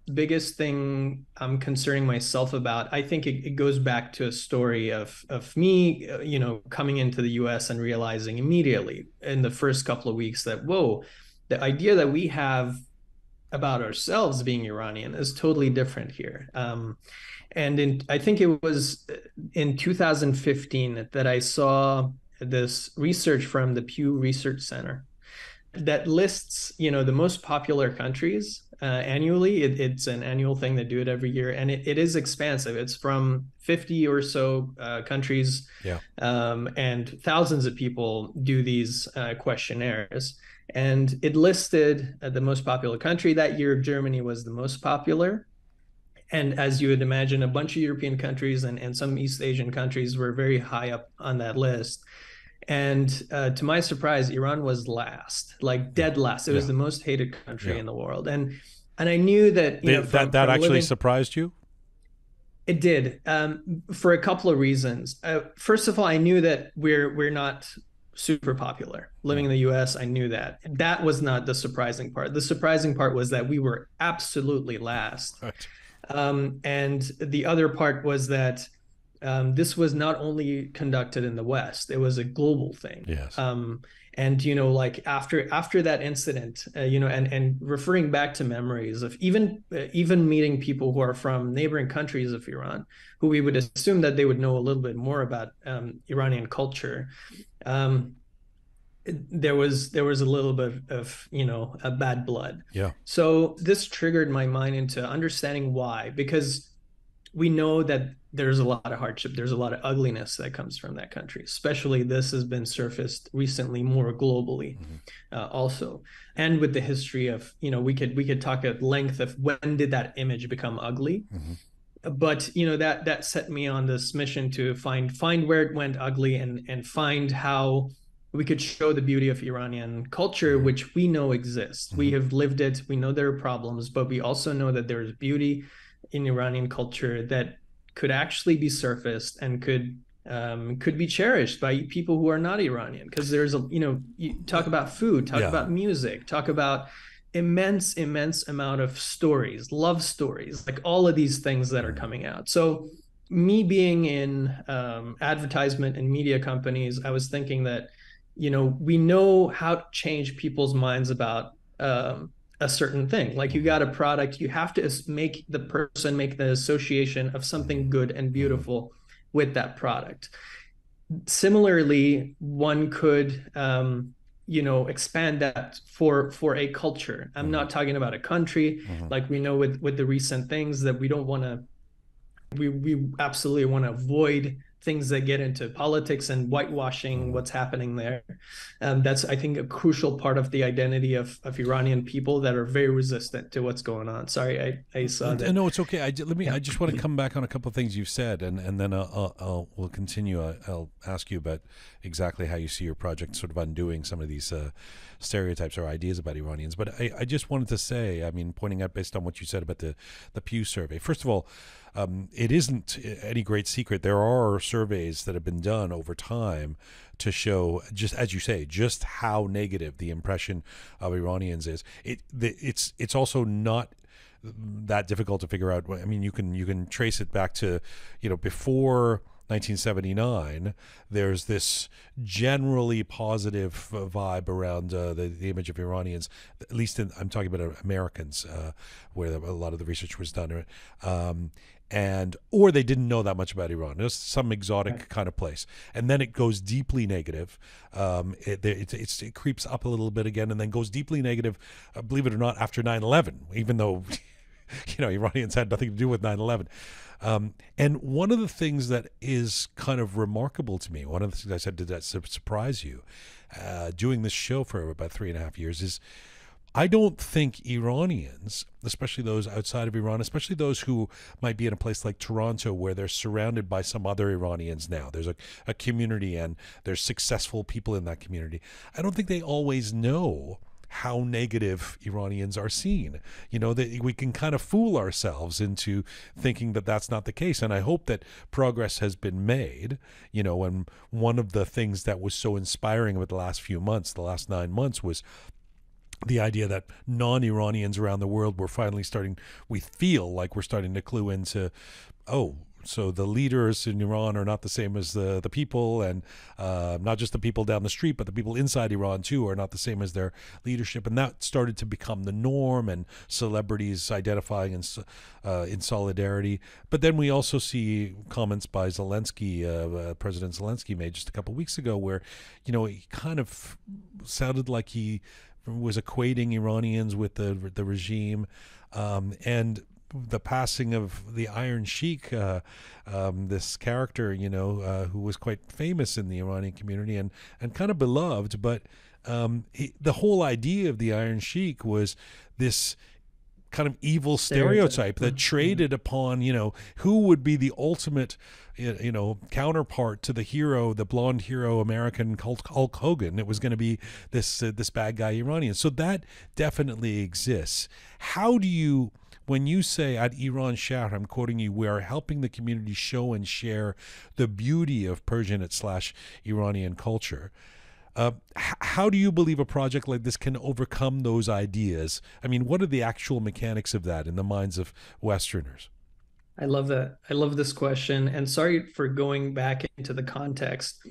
the biggest thing I'm concerning myself about, I think it goes back to a story of me, coming into the US and realizing immediately in the first couple of weeks that, whoa, the idea that we have about ourselves being Iranian is totally different here. And I think it was in 2015 that I saw this research from the Pew Research Center that lists, the most popular countries annually. It's an annual thing. They do it every year, and it is expansive. It's from 50 or so countries, and thousands of people do these questionnaires. And it listed the most popular country. That year, Germany was the most popular. And as you would imagine, a bunch of European countries and some East Asian countries were very high up on that list. And to my surprise, Iran was last, like dead last. It was the most hated country in the world. And I knew that that actually surprised you. It did, for a couple of reasons. First of all, I knew that we're not super popular. Living in the US, I knew that. That was not the surprising part. The surprising part was that we were absolutely last. Right. And the other part was that this was not only conducted in the West, it was a global thing. Yes. And, like after that incident, and referring back to memories of even meeting people who are from neighboring countries of Iran, who we would assume that they would know a little bit more about Iranian culture. There was a little bit of, a bad blood. Yeah. So this triggered my mind into understanding why, because we know that there's a lot of hardship. There's a lot of ugliness that comes from that country, especially this has been surfaced recently more globally also. And with the history of, we could talk at length of when did that image become ugly. But, that set me on this mission to find where it went ugly and find how we could show the beauty of Iranian culture, which we know exists. We have lived it. We know there are problems, but we also know that there is beauty in Iranian culture that could actually be surfaced and could be cherished by people who are not Iranian. Because there's you talk about food, talk about music, talk about immense amount of stories, love stories, like all of these things that are coming out. So me being in advertisement and media companies, I was thinking that, we know how to change people's minds about a certain thing. Like you got a product, you have to make the association of something good and beautiful with that product. Similarly, one could expand that for a culture. I'm not talking about a country. Like we know with the recent things that we don't want to, we absolutely want to avoid things that get into politics and whitewashing what's happening there. That's, I think, a crucial part of the identity of Iranian people that are very resistant to what's going on. Sorry, I saw that. No, it's okay. I just want to come back on a couple of things you've said, and then we'll continue. I'll ask you about exactly how you see your project sort of undoing some of these stereotypes or ideas about Iranians. But I just wanted to say, pointing out based on what you said about the Pew survey. First of all, it isn't any great secret. There are surveys that have been done over time to show, just as you say, just how negative the impression of Iranians is. It's also not that difficult to figure out. You can trace it back to, before 1979, there's this generally positive vibe around the image of Iranians, at least I'm talking about Americans, where a lot of the research was done. Or they didn't know that much about Iran. It was some exotic kind of place. And then it goes deeply negative. It creeps up a little bit again and then goes deeply negative, believe it or not, after 9/11, even though, Iranians had nothing to do with 9/11. And one of the things that is kind of remarkable to me, one of the things I said, did that surprise you, doing this show for about 3.5 years, is I don't think Iranians, especially those outside of Iran, especially those who might be in a place like Toronto where they're surrounded by some other Iranians now. There's a community and there's successful people in that community. I don't think they always know how negative Iranians are seen. That we can kind of fool ourselves into thinking that that's not the case. And I hope that progress has been made, and one of the things that was so inspiring about the last few months, the last 9 months, was the idea that non-Iranians around the world were finally we feel like we're starting to clue into, so the leaders in Iran are not the same as the people, and not just the people down the street, but the people inside Iran too are not the same as their leadership. And that started to become the norm, and celebrities identifying in solidarity. But then we also see comments by Zelensky, President Zelensky, made just a couple of weeks ago, where he kind of sounded like he was equating Iranians with the regime, and the passing of the Iron Sheik, this character, who was quite famous in the Iranian community and kind of beloved, but the whole idea of the Iron Sheik was this kind of evil stereotype that traded upon, you know, who would be the ultimate, you know, counterpart to the hero, the blonde hero American Hulk Hogan. It was going to be this bad guy Iranian. So that definitely exists. How do you, when you say at Eranshahr, I'm quoting you, we are helping the community show and share the beauty of Persian / Iranian culture. How do you believe a project like this can overcome those ideas? I mean, what are the actual mechanics of that in the minds of Westerners? I love that. I love this question. And sorry for going back into the context.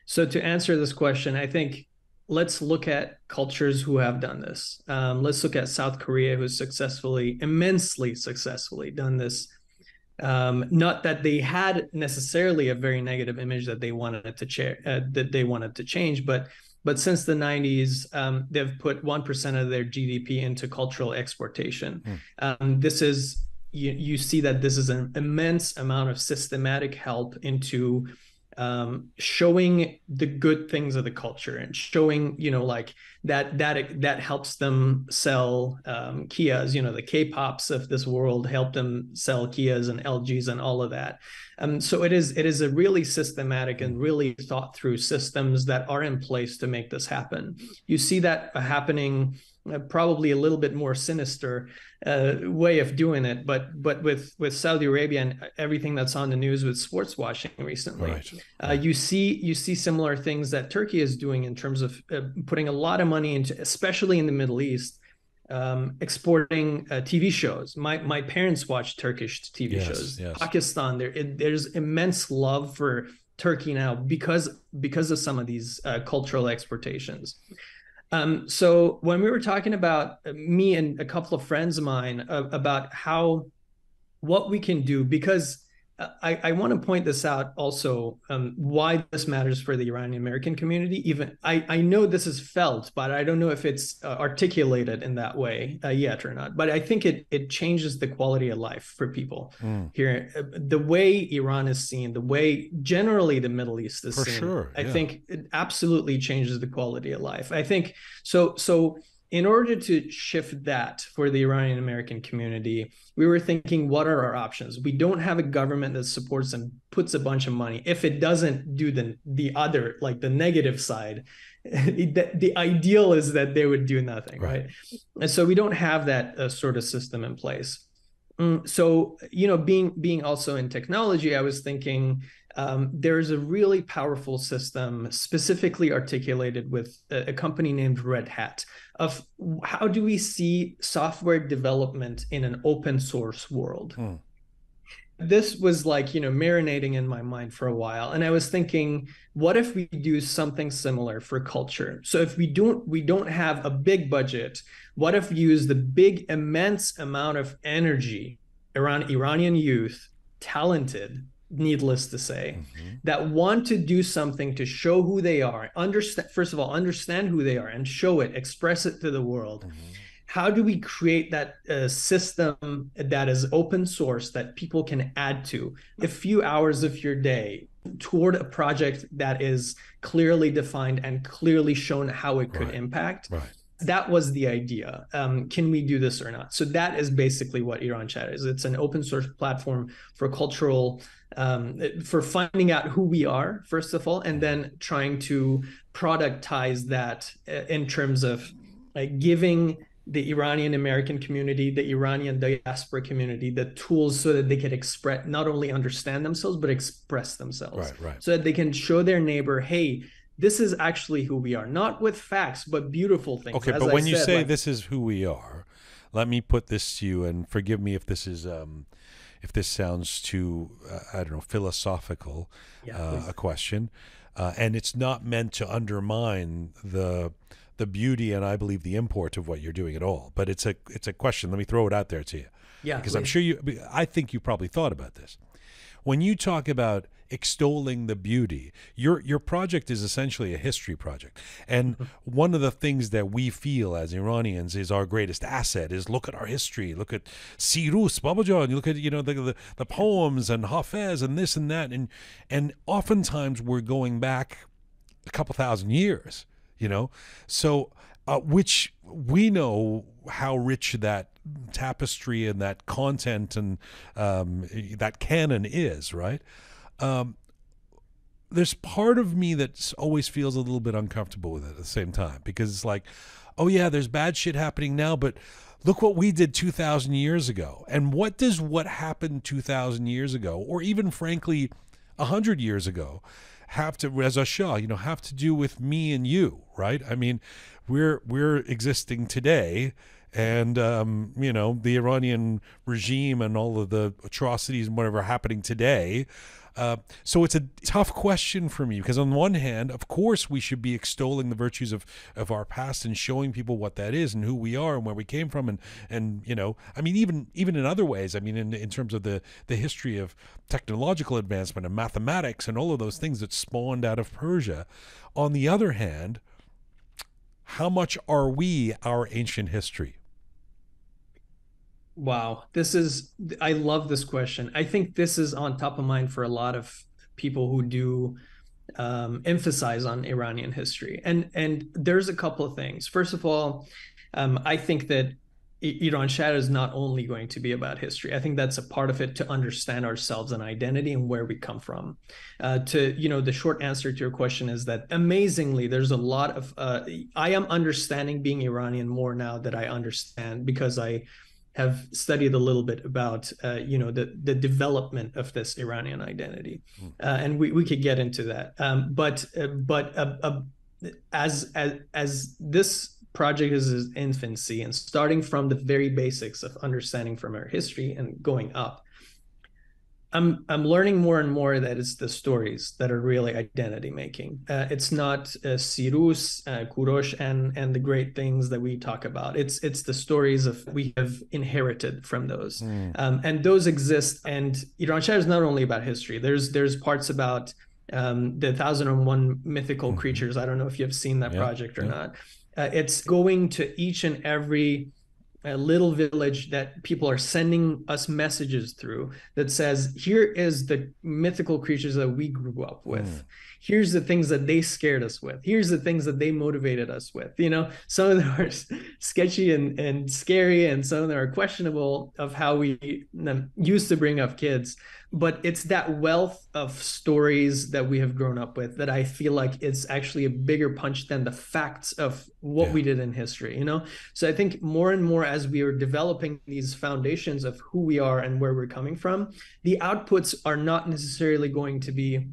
So to answer this question, I think let's look at cultures who have done this. Let's look at South Korea, who's immensely successfully done this. Not that they had necessarily a very negative image that they wanted to change, but since the 90s, they've put 1% of their GDP into cultural exportation. This is, you see that this is an immense amount of systematic help into showing the good things of the culture and showing, you know, like that helps them sell Kias, you know, the K-pops of this world help them sell Kias and LGs and all of that. So it is a really systematic and really thought through systems that are in place to make this happen. You see that happening probably a little bit more sinister way of doing it, but with Saudi Arabia and everything that's on the news with sports washing recently, you see similar things that Turkey is doing in terms of putting a lot of money into, especially in the Middle East, exporting TV shows. My parents watch Turkish TV shows. Pakistan, there's immense love for Turkey now because of some of these cultural exportations. So when we were talking about, me and a couple of friends of mine, about what we can do, because I want to point this out also, why this matters for the Iranian-American community. Even I know this is felt, but I don't know if it's articulated in that way yet or not. But I think it changes the quality of life for people here. The way Iran is seen, the way generally the Middle East is seen, I think it absolutely changes the quality of life. I think so. In order to shift that for the Iranian-American community, we were thinking, what are our options? We don't have a government that supports and puts a bunch of money. If it doesn't do the other, like the negative side, the ideal is that they would do nothing, right? And so we don't have that sort of system in place. So, you know, being also in technology, I was thinking, there's a really powerful system specifically articulated with a company named Red Hat of how do we see software development in an open source world. This was like, you know, marinating in my mind for a while. And I was thinking, what if we do something similar for culture? So if we don't have a big budget, what if we use the big, immense amount of energy around Iranian youth, talented, needless to say, that want to do something to show who they are, first of all, understand who they are and show it, express it to the world. How do we create that system that is open source that people can add to a few hours of your day toward a project that is clearly defined and clearly shown how it could impact? That was the idea. Can we do this or not? So that is basically what Eranshahr is. It's an open source platform for cultural, for finding out who we are, first of all, and then trying to productize that in terms of giving the Iranian-American community, the Iranian diaspora community, the tools so that they can express, not only understand themselves, but express themselves. So that they can show their neighbor, hey, this is actually who we are, not with facts, but beautiful things. Okay, but when you say like, this is who we are, let me put this to you, and forgive me if this is, if this sounds too, I don't know, philosophical, a question, and it's not meant to undermine the beauty and I believe the import of what you're doing at all. But it's a question. Let me throw it out there to you. Yeah, because I'm sure I think you probably thought about this. When you talk about extolling the beauty, your project is essentially a history project. And one of the things that we feel as Iranians is our greatest asset is look at our history, look at Sirus, Babajan, you look at, you know, the poems and Hafez and this and that. And oftentimes we're going back a couple thousand years, you know. So which we know how rich that tapestry and that content and that canon is, right? There's part of me that always feels a little bit uncomfortable with it at the same time, because it's like, oh yeah, there's bad shit happening now, but look what we did 2,000 years ago. And what does what happened 2,000 years ago, or even frankly 100 years ago, have to, Reza Shah, have to do with me and you, right? I mean, we're existing today, and the Iranian regime and all of the atrocities and whatever happening today. So it's a tough question for me, because on the one hand, of course, we should be extolling the virtues of our past and showing people what that is and who we are and where we came from. And I mean, even in other ways, I mean, in terms of the history of technological advancement and mathematics and all of those things that spawned out of Persia. On the other hand, how much are we our ancient history? Wow. I love this question. I think this is on top of mind for a lot of people who do emphasize on Iranian history. And there's a couple of things. First of all, I think that Eranshahr is not only going to be about history. I think that's a part of it, to understand ourselves and identity and where we come from. The short answer to your question is that amazingly, there's a lot of, I am understanding being Iranian more now that I understand, because I have studied a little bit about the development of this Iranian identity, and we could get into that. But as this project is its infancy and starting from the very basics of understanding from our history and going up, I'm learning more and more that it's the stories that are really identity making. It's not Sirus, Kurosh, and the great things that we talk about. It's the stories we have inherited from those, and those exist. And Eranshahr is not only about history. There's parts about the 1001 mythical creatures. I don't know if you've seen that project or not. It's going to each and every a little village that people are sending us messages through that says, here is the mythical creatures that we grew up with. Here's the things that they scared us with. Here's the things that they motivated us with. Some of them are sketchy and scary, and some of them are questionable of how we used to bring up kids. But it's that wealth of stories that we have grown up with that I feel like it's actually a bigger punch than the facts of what we did in history, So I think more and more as we are developing these foundations of who we are and where we're coming from, the outputs are not necessarily going to be,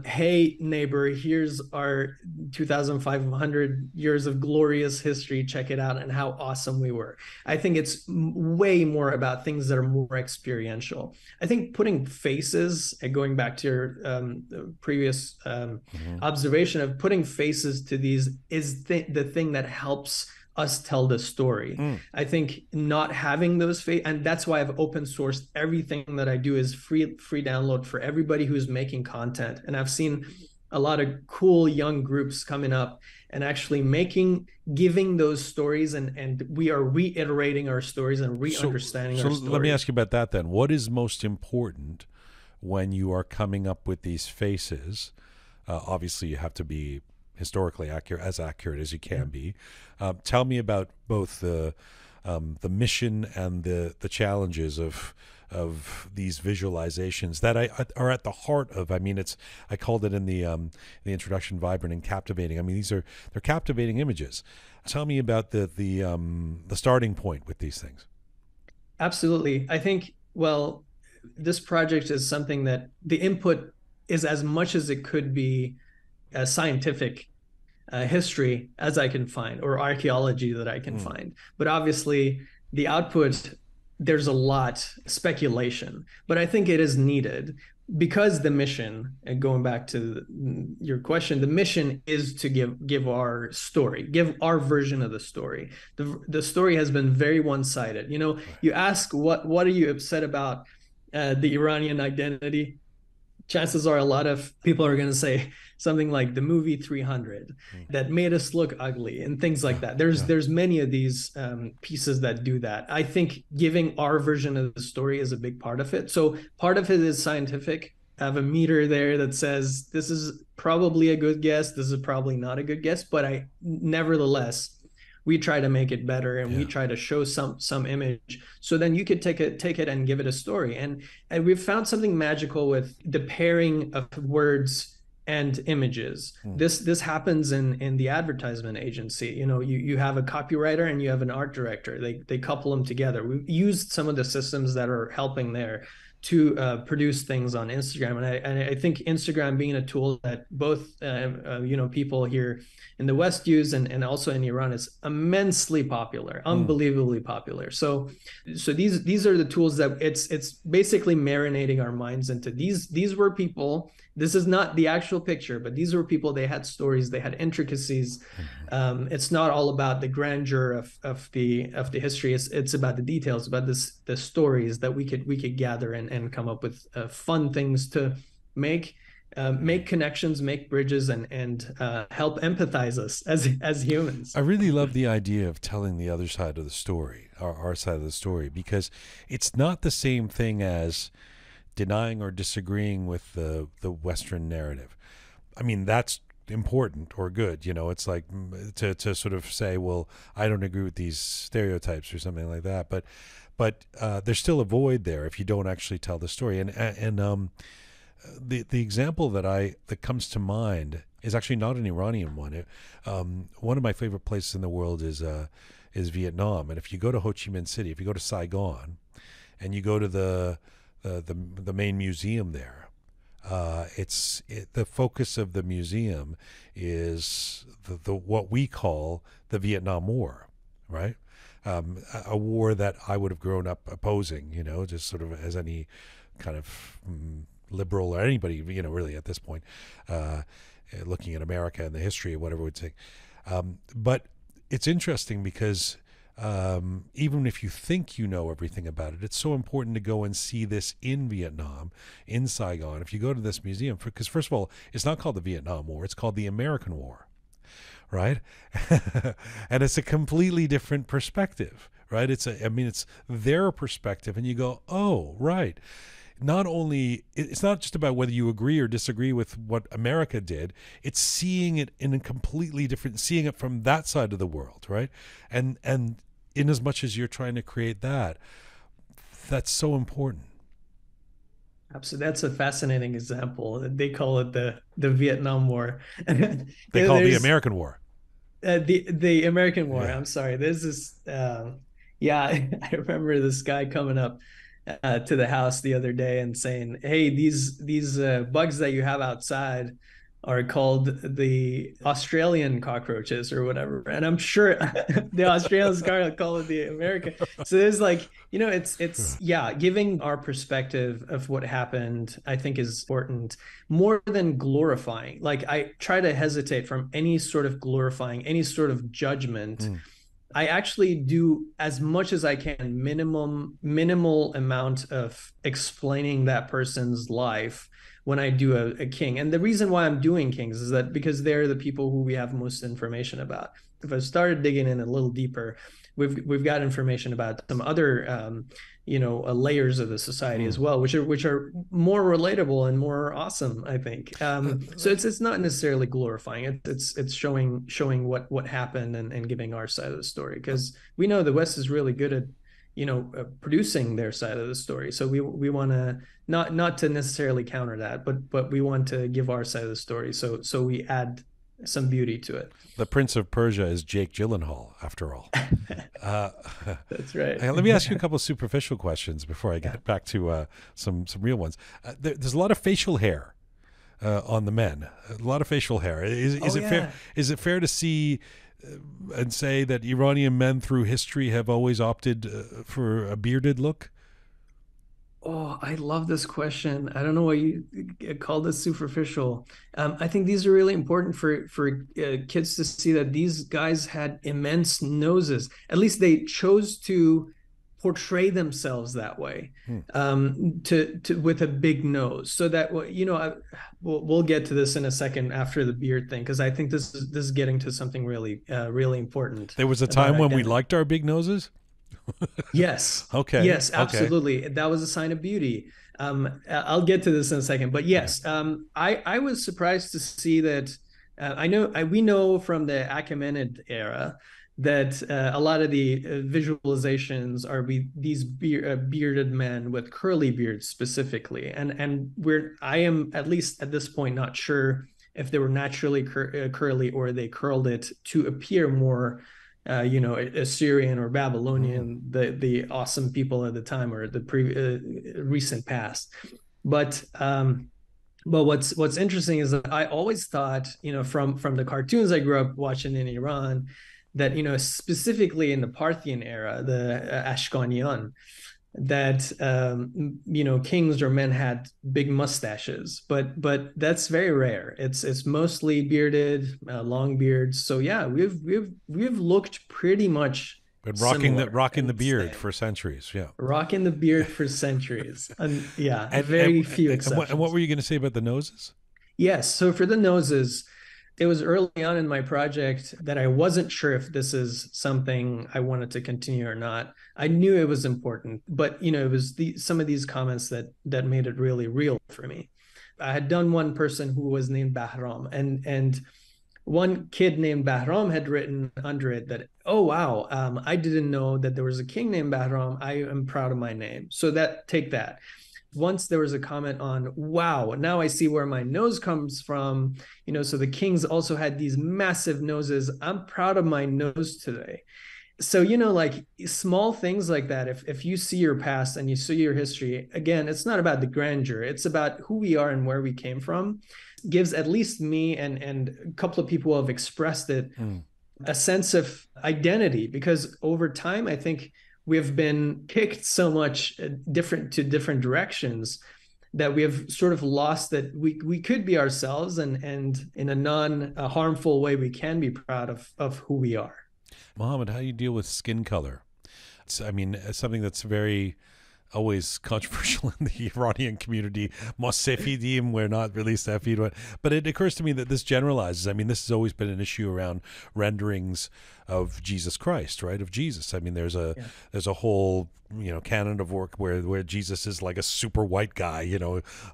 hey neighbor, here's our 2,500 years of glorious history, check it out, and how awesome we were. I think it's way more about things that are more experiential. I think putting faces, and going back to your previous observation of putting faces to these, is the thing that helps us tell the story. I think not having those and that's why I've open sourced everything that I do is free download for everybody who's making content. And I've seen a lot of cool young groups coming up and actually giving those stories, and we are reiterating our stories and re-understanding our stories. So let me ask you about that then. What is most important when you are coming up with these faces? Obviously you have to be historically accurate, as accurate as you can be. Tell me about both the mission and the challenges of these visualizations that are at the heart of. I mean, I called it in the introduction vibrant and captivating. I mean, they're captivating images. Tell me about the starting point with these things. Absolutely. I think, well, this project is something that the input is as much as it could be scientific history as I can find, or archaeology that I can find. But obviously the output, there's a lot speculation, but I think it is needed because the mission, and going back to your question, the mission is to give our story, give our version of the story. The story has been very one-sided. You ask what are you upset about the Iranian identity? Chances are a lot of people are going to say something like the movie 300 that made us look ugly and things like that. There's many of these pieces that do that. I think giving our version of the story is a big part of it. So part of it is scientific, have a meter there that says this is probably a good guess, this is probably not a good guess, but nevertheless we try to make it better, and we try to show some image, so then you could take it and give it a story. And we've found something magical with the pairing of words and images. This happens in the advertisement agency. You have a copywriter and you have an art director. They couple them together. We've used some of the systems that are helping there to produce things on Instagram. And I think Instagram being a tool that both people here in the West use and also in Iran is immensely popular, unbelievably popular. So these are the tools that it's basically marinating our minds into. These were people. This is not the actual picture, but these were people. They had stories, they had intricacies. It's not all about the grandeur of the history. It's about the details, about the stories that we could gather and come up with fun things to make connections, make bridges, and help empathize us as humans. I really love the idea of telling the other side of the story, our side of the story, because it's not the same thing as denying or disagreeing with the Western narrative. I mean, that's important or good. It's like to sort of say, well, I don't agree with these stereotypes or something like that. But there's still a void there if you don't actually tell the story. And the example that comes to mind is actually not an Iranian one. One of my favorite places in the world is Vietnam. And if you go to Ho Chi Minh City, if you go to Saigon, and you go to the main museum there, the focus of the museum is the what we call the Vietnam War, right? A war that I would have grown up opposing, just sort of as any kind of liberal or anybody, really at this point, looking at America and the history of whatever would say. But it's interesting because even if you think you know everything about it, it's so important to go and see this in Vietnam, in Saigon. If you go to this museum, because first of all, it's not called the Vietnam War, it's called the American War, right? And it's a completely different perspective, right? It's their perspective, and you go, oh, right. It's not just about whether you agree or disagree with what America did, it's seeing it in a completely different, seeing it from that side of the world, right? And in as much as you're trying to create that's so important. Absolutely. That's a fascinating example. They call it the Vietnam War. They call it the American War. The American War. Yeah. I'm sorry. There's this, I remember this guy coming up to the house the other day and saying, hey, these bugs that you have outside are called the Australian cockroaches or whatever. And I'm sure the Australians call it the American. So there's it's giving our perspective of what happened, I think, is important more than glorifying. Like, I try to hesitate from any sort of glorifying, any sort of judgment. I actually do as much as I can, minimal amount of explaining that person's life when I do a king. And the reason why I'm doing kings is that because they're the people who we have most information about. If I started digging in a little deeper, we've got information about some other layers of the society as well, which are more relatable and more awesome, I think. So it's not necessarily glorifying. It's showing what happened and giving our side of the story, because we know the West is really good at producing their side of the story. So we want to not to necessarily counter that, but we want to give our side of the story. So we add some beauty to it. The Prince of Persia is Jake Gyllenhaal, after all. That's right. Let me ask you a couple of superficial questions before I get back to some real ones. There's a lot of facial hair on the men. A lot of facial hair. Is it fair? Is it fair to see and say that Iranian men through history have always opted for a bearded look? Oh, I love this question. I don't know why you call this superficial. I think these are really important for kids to see that these guys had immense noses. At least they chose to portray themselves that way, to with a big nose. So that we'll get to this in a second after the beard thing, because I think this is getting to something really really important. There was a time when we liked our big noses. Yes. Okay. Yes, absolutely. Okay. That was a sign of beauty. I'll get to this in a second, but yes, I was surprised to see that. We know from the Achaemenid era that a lot of the visualizations are these bearded men with curly beards specifically, and I am, at least at this point, not sure if they were naturally curly or they curled it to appear more Assyrian or Babylonian, the awesome people at the time or the recent past. But what's interesting is that I always thought, from the cartoons I grew up watching in Iran, that, specifically in the Parthian era, the Ashkanian, that kings or men had big mustaches, but that's very rare. It's mostly bearded, long beards. So yeah, we've looked pretty much been rocking the beard for centuries. Yeah, rocking the beard for centuries. And very few exceptions. And what were you going to say about the noses? Yes, so for the noses, it was early on in my project that I wasn't sure if this is something I wanted to continue or not. I knew it was important, but it was some of these comments that made it really real for me. I had done one person who was named Bahram, and one kid named Bahram had written under it that, oh wow, I didn't know that there was a king named Bahram. I am proud of my name. So take that. Once there was a comment on, wow, now I see where my nose comes from. So the kings also had these massive noses. I'm proud of my nose today. So, like small things like that, if you see your past and you see your history, again, it's not about the grandeur. It's about who we are and where we came from. Gives at least me and a couple of people who have expressed it a sense of identity, because over time, I think we have been kicked so much different directions that we have sort of lost that we could be ourselves, and in a non-harmful way, we can be proud of who we are. Mohammad, how do you deal with skin color? It's something that's very always controversial in the Iranian community. Mosefidim, we're not really Safid. But it occurs to me that this generalizes. This has always been an issue around renderings of Jesus Christ, right? Of Jesus. there's a whole canon of work where Jesus is like a super white guy.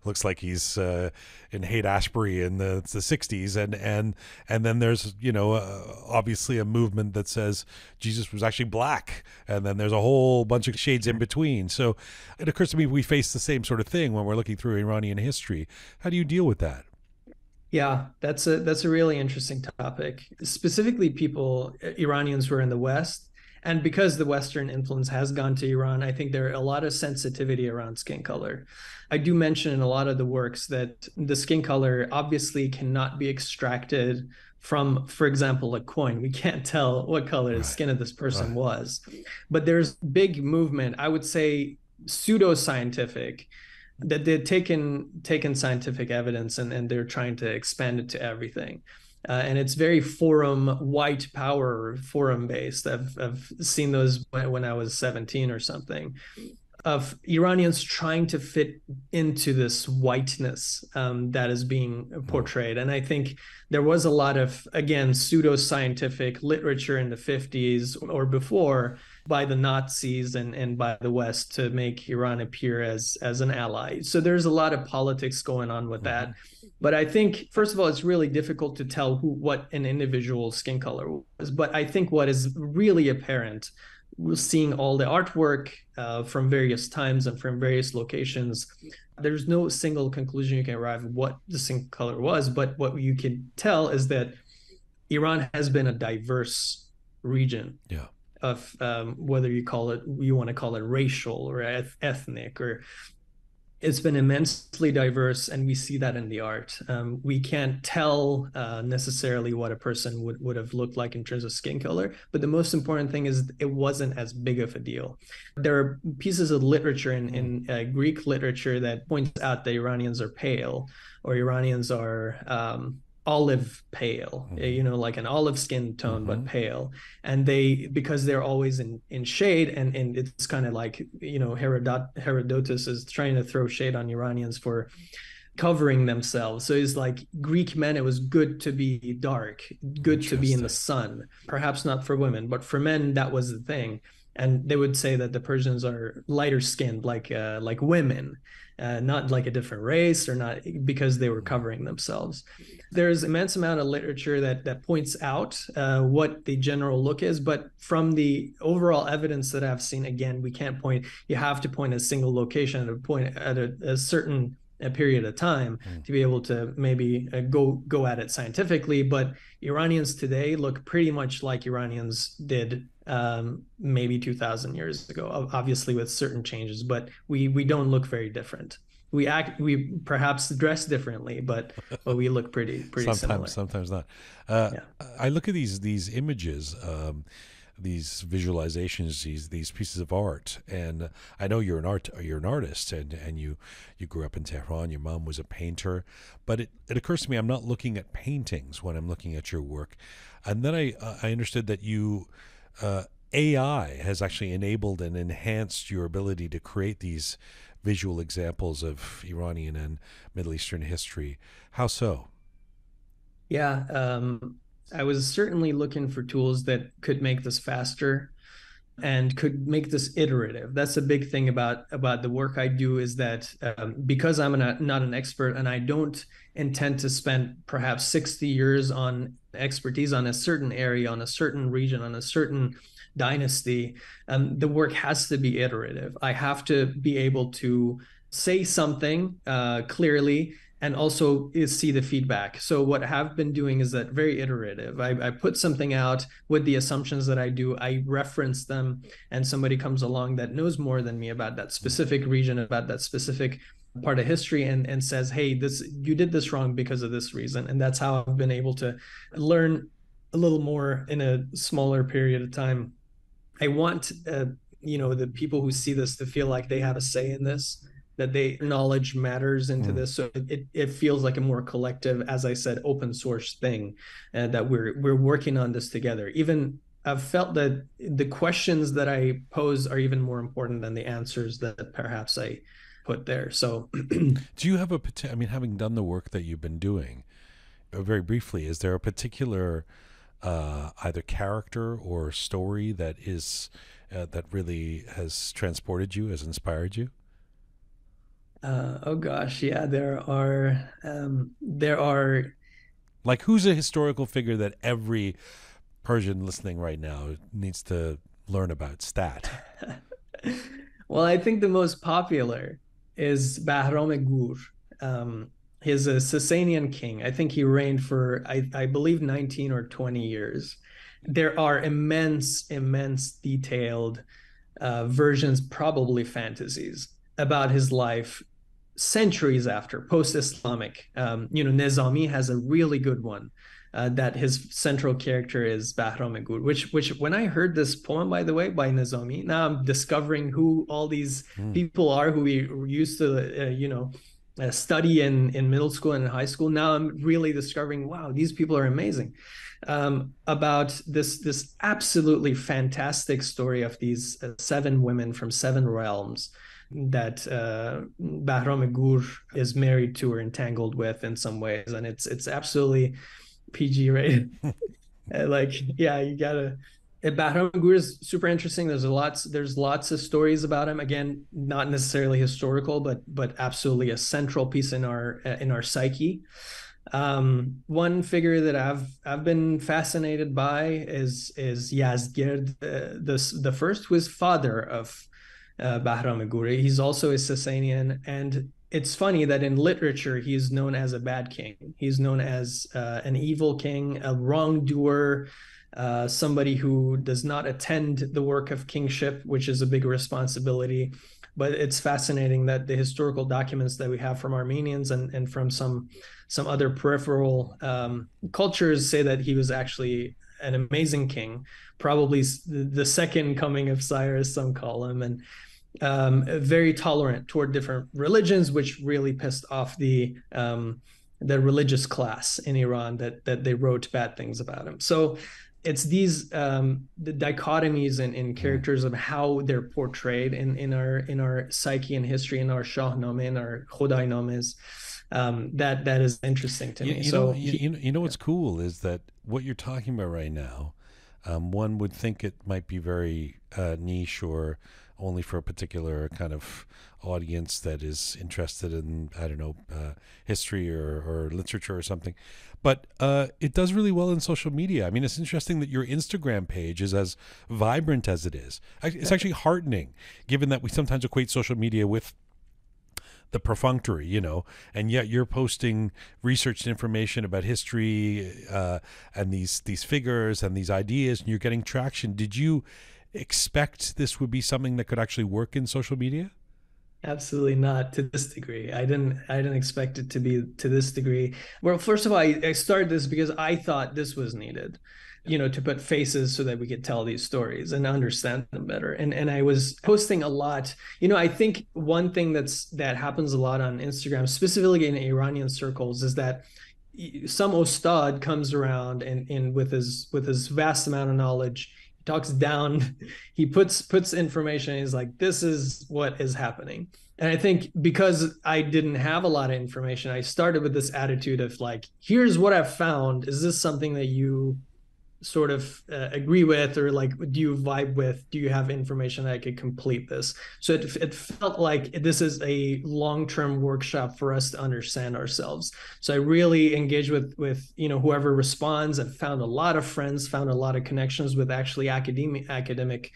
Looks like he's in Haight-Ashbury in the 60s, and then there's obviously a movement that says Jesus was actually black, and then there's a whole bunch of shades in between. So it occurs to me we face the same sort of thing when we're looking through Iranian history. How do you deal with that? Yeah, that's a really interesting topic. Specifically, Iranians who are in the West, and because the Western influence has gone to Iran, I think there are a lot of sensitivity around skin color. I do mention in a lot of the works that the skin color obviously cannot be extracted from, for example, a coin. We can't tell what color the skin of this person was. But there's big movement, I would say pseudoscientific, that they've taken scientific evidence and they're trying to expand it to everything. And it's very white power forum based. I've seen those when I was 17 or something, of Iranians trying to fit into this whiteness that is being portrayed. And I think there was a lot of, again, pseudoscientific literature in the 50s or before by the Nazis and by the West to make Iran appear as an ally. So there's a lot of politics going on with that. But I think, first of all, it's really difficult to tell what an individual's skin color was. But I think what is really apparent, seeing all the artwork from various times and from various locations, there's no single conclusion you can arrive at what the skin color was. But what you can tell is that Iran has been a diverse region. Yeah. Of whether you want to call it racial or ethnic, or it's been immensely diverse, and we see that in the art. We can't tell necessarily what a person would have looked like in terms of skin color, but the most important thing is it wasn't as big of a deal. There are pieces of literature in Greek literature that points out that Iranians are pale, or Iranians are olive pale, like an olive skin tone, but pale. And because they're always in shade, and it's kind of like, Herodotus is trying to throw shade on Iranians for covering themselves. So it's like Greek men, it was good to be dark, good to be in the sun, perhaps not for women, but for men, that was the thing. and they would say that the Persians are lighter skinned, like women, not like a different race, or not because they were covering themselves. There's immense amount of literature that points out what the general look is, but from the overall evidence that I've seen, again, we can't point. You have to point a single location at a point at a certain period of time to be able to maybe go at it scientifically. But Iranians today look pretty much like Iranians did maybe 2,000 years ago, obviously with certain changes, but we don't look very different. We perhaps dress differently, but we look pretty similar. Sometimes not. Yeah. I look at these images, these visualizations, these pieces of art, and I know you're an artist, and you grew up in Tehran. Your mom was a painter, but it occurs to me I'm not looking at paintings when I'm looking at your work, and then I understood that you AI has actually enabled and enhanced your ability to create these visual examples of Iranian and Middle Eastern history. How so? Yeah, I was certainly looking for tools that could make this faster and could make this iterative. That's a big thing about the work I do, is that because I'm not an expert, and I don't intend to spend perhaps 60 years on expertise on a certain area, on a certain region, on a certain dynasty, the work has to be iterative. I have to be able to say something clearly and also see the feedback. So what I have been doing is that very iterative. I put something out with the assumptions that I do. I reference them, and somebody comes along that knows more than me about that specific region, about that specific part of history, and says, hey, you did this wrong because of this reason. And that's how I've been able to learn a little more in a smaller period of time. I want the people who see this to feel like they have a say in this, that their knowledge matters into this. So it feels like a more collective, as I said, open source thing, that we're working on this together. Even I've felt that the questions that I pose are even more important than the answers that perhaps I put there. So do you have having done the work that you've been doing, very briefly, is there a particular either character or story that that really has transported you, has inspired you? Oh gosh, yeah, there are. Like, who's a historical figure that every Persian listening right now needs to learn about? Stat. Well, I think the most popular is Bahram Gur. He's a Sasanian king. I think he reigned for, I believe, 19 or 20 years. There are immense detailed versions, probably fantasies, about his life centuries after, post-Islamic. Nizami has a really good one, that his central character is Bahram Gur, which when I heard this poem, by the way, by Nizami, now I'm discovering who all these people are who we used to, study in middle school and in high school. Now I'm really discovering, wow, these people are amazing. About this absolutely fantastic story of these 7 women from 7 realms that Bahram Gur is married to or entangled with in some ways, and it's absolutely PG rated. You gotta. Bahram Gur is super interesting. There's lots of stories about him. Again, not necessarily historical, but absolutely a central piece in our psyche. One figure that I've been fascinated by is Yazgird, the first, who is father of Bahram Gur. He's also a Sasanian, and it's funny that in literature he's known as a bad king. He's known as an evil king, a wrongdoer, somebody who does not attend the work of kingship, which is a big responsibility. But it's fascinating that the historical documents that we have from Armenians and from some other peripheral cultures say that he was actually an amazing king, probably the second coming of Cyrus, some call him, and very tolerant toward different religions, which really pissed off the religious class in Iran, that they wrote bad things about him. So it's these the dichotomies in characters of how they're portrayed in our psyche and history, in our Shahnameh, in our Khodainames, that is interesting to me. You know what's cool is that what you're talking about right now, one would think it might be very niche or only for a particular kind of audience that is interested in, I don't know, history or literature or something. But it does really well in social media. I mean, it's interesting that your Instagram page is as vibrant as it is. It's actually heartening, given that we sometimes equate social media with the perfunctory, you know, and yet you're posting researched information about history and these figures and these ideas, and you're getting traction. Did you expect this would be something that could actually work in social media? Absolutely not to this degree. I didn't expect it to be to this degree. Well, first of all, I started this because I thought this was needed, you know, to put faces so that we could tell these stories and understand them better. And I was posting a lot. You know, I think one thing that happens a lot on Instagram, specifically in Iranian circles, is that some Ostad comes around and with his vast amount of knowledge, talks down, he puts information, he's like, this is what is happening. And I think because I didn't have a lot of information, I started with this attitude of like, here's what I've found. Is this something that you sort of agree with, or like, do you vibe with? Do you have information that I could complete this? So it felt like this is a long-term workshop for us to understand ourselves. So I really engaged with you know, whoever responds. I've found a lot of friends, found a lot of connections with actually academic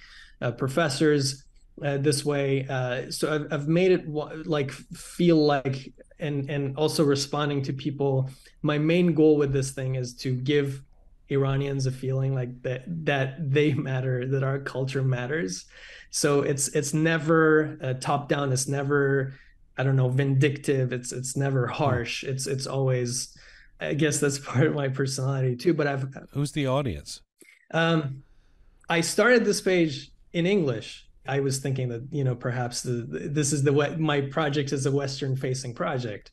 professors this way. So I've made it like feel like, and also responding to people. My main goal with this thing is to give Iranians a feeling like that they matter, that our culture matters. So it's never top down. It's never, I don't know, vindictive. It's never harsh. It's always, I guess that's part of my personality too. But who's the audience? I started this page in English. I was thinking that, you know, perhaps this is my project is a Western facing project,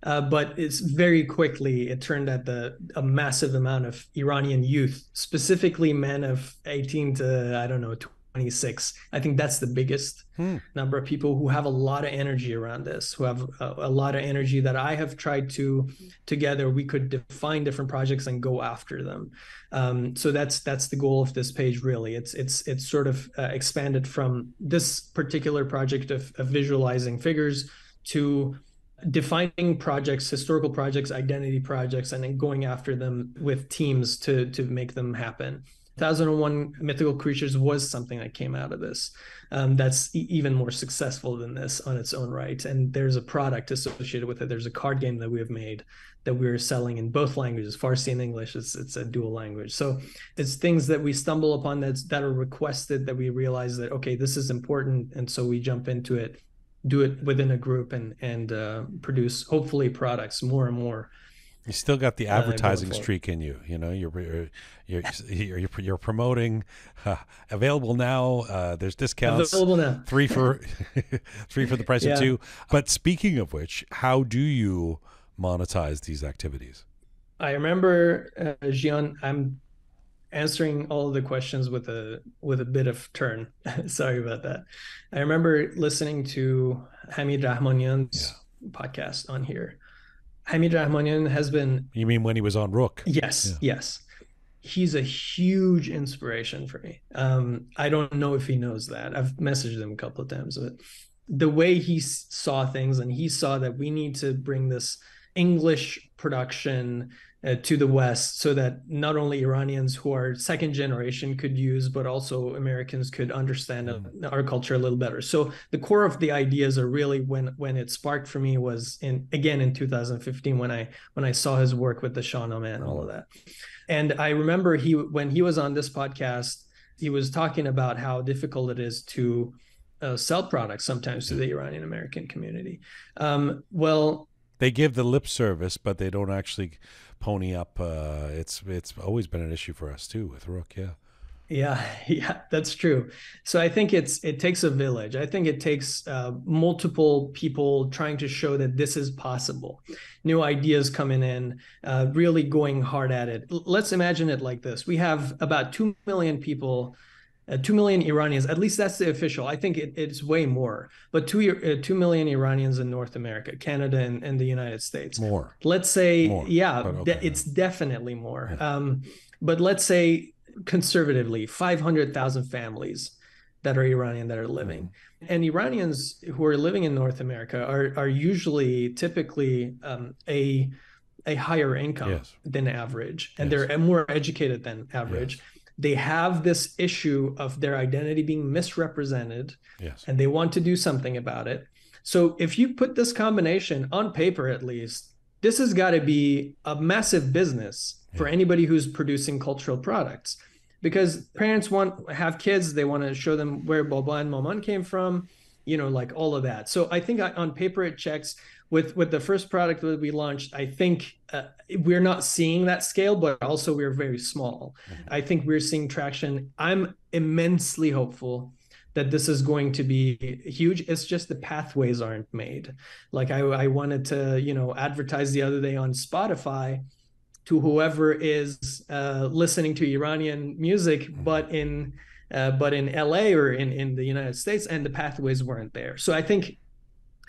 but it's very quickly, it turned out a massive amount of Iranian youth, specifically men of 18 to, I don't know, 26. I think that's the biggest number of people who have a lot of energy around this, who have a lot of energy that I have tried to, together, we could define different projects and go after them. So that's the goal of this page, really. It's sort of expanded from this particular project of visualizing figures to defining projects, historical projects, identity projects, and then going after them with teams to make them happen. 1001 Mythical Creatures was something that came out of this that's even more successful than this on its own right. And there's a product associated with it. There's a card game that we have made that we're selling in both languages, Farsi and English. It's a dual language. So it's things that we stumble upon that are requested, that we realize that, okay, this is important. And so we jump into it, do it within a group, and produce, hopefully, products more and more. You still got the advertising streak in you. You know, you're promoting. Available now. There's discounts. Available now. three for the price of two. But speaking of which, how do you monetize these activities? I remember, Jian, I'm answering all of the questions with a bit of turn. Sorry about that. I remember listening to Hamid Rahmanian's podcast on here. Hamid Rahmanian has been... You mean when he was on Roqe? Yes, yes. He's a huge inspiration for me. I don't know if he knows that. I've messaged him a couple of times, but the way he saw things, and he saw that we need to bring this English production to the West, so that not only Iranians who are second generation could use, but also Americans could understand our culture a little better. So the core of the ideas are really, when it sparked for me, was in 2015 when I saw his work with the Shahnameh and all of that. And I remember when he was on this podcast, he was talking about how difficult it is to sell products sometimes to the Iranian-American community. Well, they give the lip service, but they don't actually pony up. It's always been an issue for us too with Roqe. Yeah, that's true. So I think it takes a village. I think it takes multiple people trying to show that this is possible. New ideas coming in, really going hard at it. Let's imagine it like this. We have about 2 million people, 2 million Iranians, at least that's the official. I think it's way more, but 2 million Iranians in North America, Canada, and the United States. More. Let's say, more, it's definitely more. But let's say conservatively 500,000 families that are Iranian that are living. And Iranians who are living in North America are usually typically a higher income than average, and they're more educated than average. They have this issue of their identity being misrepresented, and they want to do something about it. So if you put this combination on paper, at least, this has got to be a massive business for anybody who's producing cultural products, because parents have kids, they want to show them where Baba and Maman came from, like all of that. So I think on paper it checks. With the first product that we launched, I think we're not seeing that scale, but also we're very small. I think we're seeing traction. I'm immensely hopeful that this is going to be huge. It's just the pathways aren't made. Like I wanted to, advertise the other day on Spotify to whoever is listening to Iranian music, but in LA or in the United States, and the pathways weren't there. So I think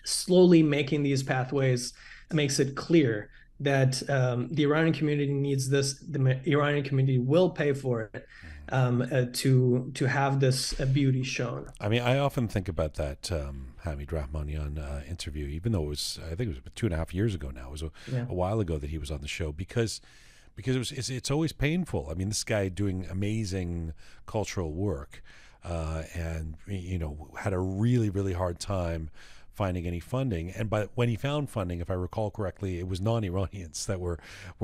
slowly making these pathways makes it clear that the Iranian community needs this. The Iranian community will pay for it to have this beauty shown. I mean, I often think about that Hamid Rahmanian interview, even though I think it was 2.5 years ago now. It was a while ago that he was on the show, because it's always painful. I mean, this guy doing amazing cultural work, and had a really, really hard time finding any funding. And when he found funding, if I recall correctly, it was non-Iranians that were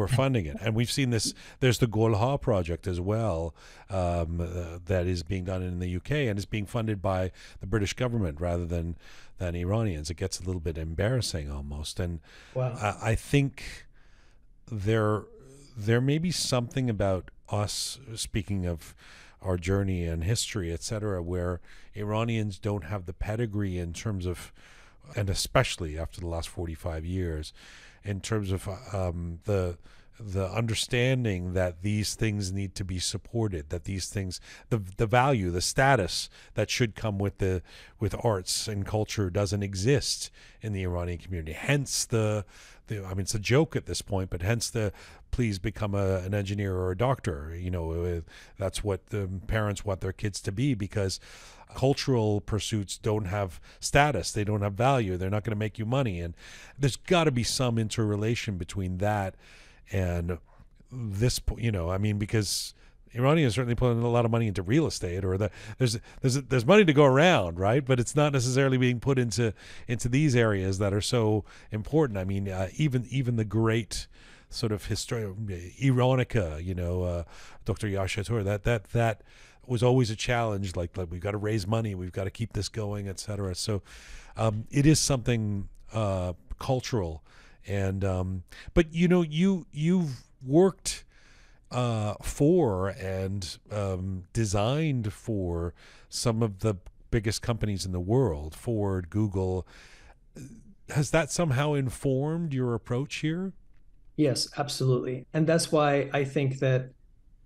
funding it. And we've seen this. There's the Golha project as well, that is being done in the UK and is being funded by the British government rather than Iranians. It gets a little bit embarrassing almost. And I think there may be something about us, speaking of our journey and history, etc., where Iranians don't have the pedigree in terms of, and especially after the last 45 years, in terms of the understanding that these things need to be supported, that these things, the value, the status that should come with arts and culture doesn't exist in the Iranian community. Hence I mean, it's a joke at this point, but hence please become an engineer or a doctor. That's what the parents want their kids to be, because cultural pursuits don't have status, they don't have value, they're not going to make you money. And there's got to be some interrelation between that and this, I mean, because Iranians certainly putting a lot of money into real estate, or there's money to go around, right? But it's not necessarily being put into these areas that are so important. I mean, even the great sort of Ironica, Dr. Yashatur, that was always a challenge. Like we've got to raise money, we've got to keep this going, etc. So it is something cultural, and but you've worked for and designed for some of the biggest companies in the world, Ford, Google. Has that somehow informed your approach here? Yes, absolutely. And that's why I think that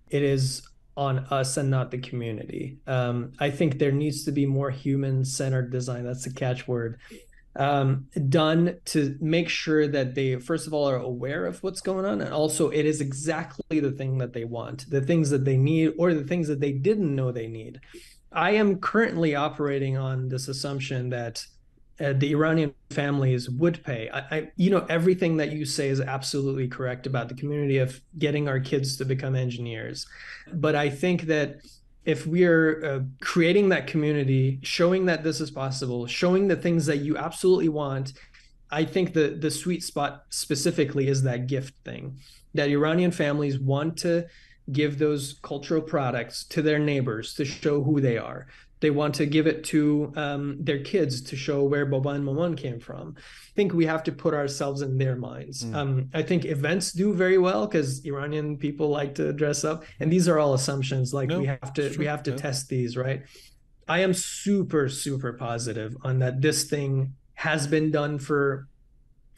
it is on us and not the community. I think there needs to be more human-centered design. That's the catchword. Done to make sure that they, first of all, are aware of what's going on, and also it is exactly the thing that they want, the things that they need, or the things that they didn't know they need. I am currently operating on this assumption that the Iranian families would pay. Everything that you say is absolutely correct about the community of getting our kids to become engineers. But I think that if we're creating that community, showing that this is possible, showing the things that you absolutely want, I think the sweet spot specifically is that gift thing, that Iranian families want to give those cultural products to their neighbors to show who they are. They want to give it to their kids to show where Baba and Maman came from. I think we have to put ourselves in their minds. I think events do very well because Iranian people like to dress up, and these are all assumptions. Like we have to test these, right? I am super, super positive on that. This thing has been done for,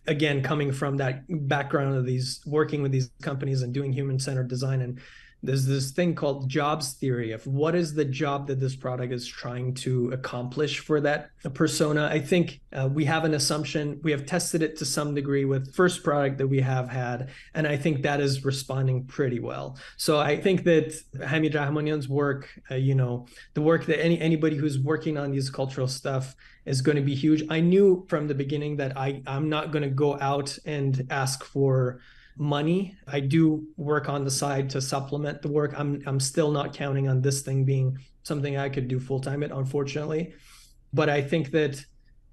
again, coming from that background of working with these companies and doing human-centered design and there's this thing called jobs theory of what is the job that this product is trying to accomplish for that persona. I think we have an assumption. We have tested it to some degree with first product that we have had, and I think that is responding pretty well. So I think that Hamid Rahmanian's work, the work that anybody who's working on these cultural stuff is going to be huge. I knew from the beginning that I'm not going to go out and ask for money. I do work on the side to supplement the work. I'm still not counting on this thing being something I could do full time, unfortunately. But I think that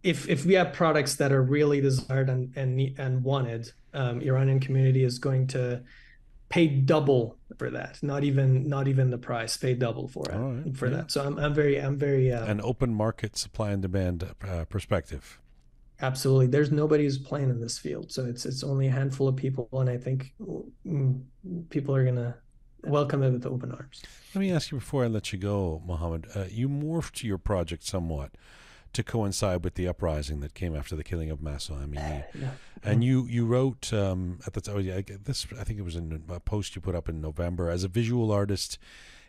if we have products that are really desired and wanted, Iranian community is going to pay double for that. Not even the price, pay double for it that. So I'm very an open market supply and demand perspective. Absolutely. There's nobody who's playing in this field. So it's only a handful of people. And I think people are going to welcome it with open arms. Let me ask you before I let you go, Mohammad, you morphed your project somewhat to coincide with the uprising that came after the killing of Mahsa Amini. Yeah. And you wrote at the time, I think it was in a post you put up in November, as a visual artist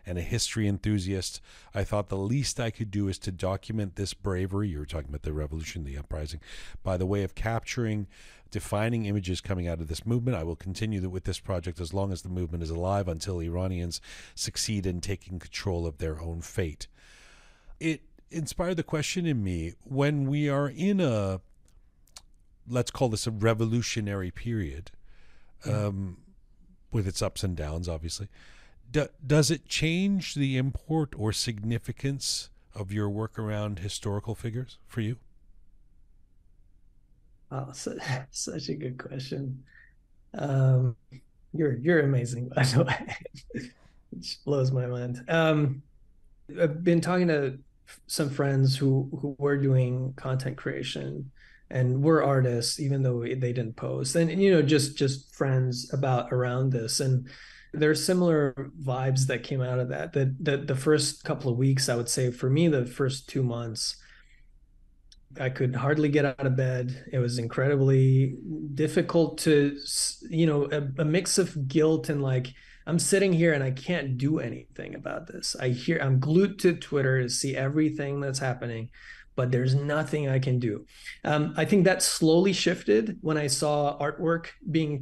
and a history enthusiast, I thought the least I could do is to document this bravery. You were talking about the revolution, the uprising, by the way of capturing defining images coming out of this movement. I will continue with this project as long as the movement is alive, until Iranians succeed in taking control of their own fate. It inspired the question in me, when we are in a, let's call this a revolutionary period, with its ups and downs, obviously, does it change the import or significance of your work around historical figures for you? Oh, such a good question. You're amazing, by the way. It just blows my mind. I've been talking to some friends who were doing content creation and were artists, even though they didn't post, and just friends around this, and there are similar vibes that came out of that. The first couple of weeks, I would say, for me, the first 2 months, I could hardly get out of bed. It was incredibly difficult to, a mix of guilt and like, I'm sitting here and I can't do anything about this. I'm glued to Twitter to see everything that's happening, but there's nothing I can do. I think that slowly shifted when I saw artwork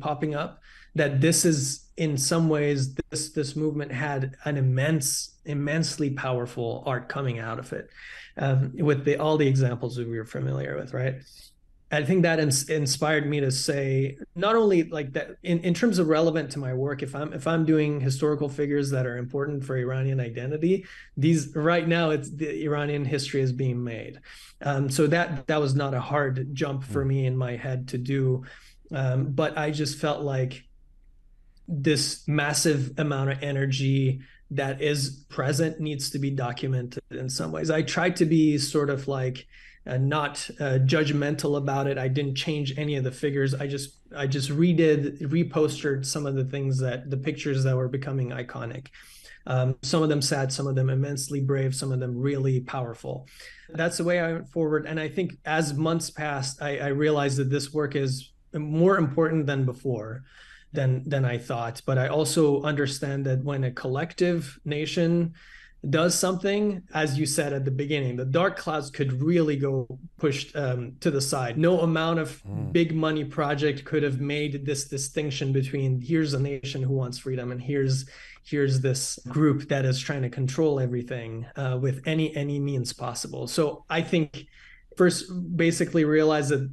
popping up, that this is, in some ways, this movement had an immensely powerful art coming out of it, with all the examples that we were familiar with, right? I think that inspired me to say, not only like that in terms of relevant to my work, if I'm doing historical figures that are important for Iranian identity, these right now, it's the Iranian history is being made. So that was not a hard jump for me in my head to do, but I just felt like this massive amount of energy that is present needs to be documented in some ways. I tried to be sort of like not judgmental about it. I didn't change any of the figures. I just reposted some of the pictures that were becoming iconic. Some of them sad, some of them immensely brave, some of them really powerful. That's the way I went forward. And I think as months passed, I realized that this work is more important than before. Than I thought. But I also understand that when a collective nation does something, as you said at the beginning, the dark clouds could really go pushed to the side. No amount of big money project could have made this distinction between here's a nation who wants freedom and here's this group that is trying to control everything with any means possible. So I think first basically realize that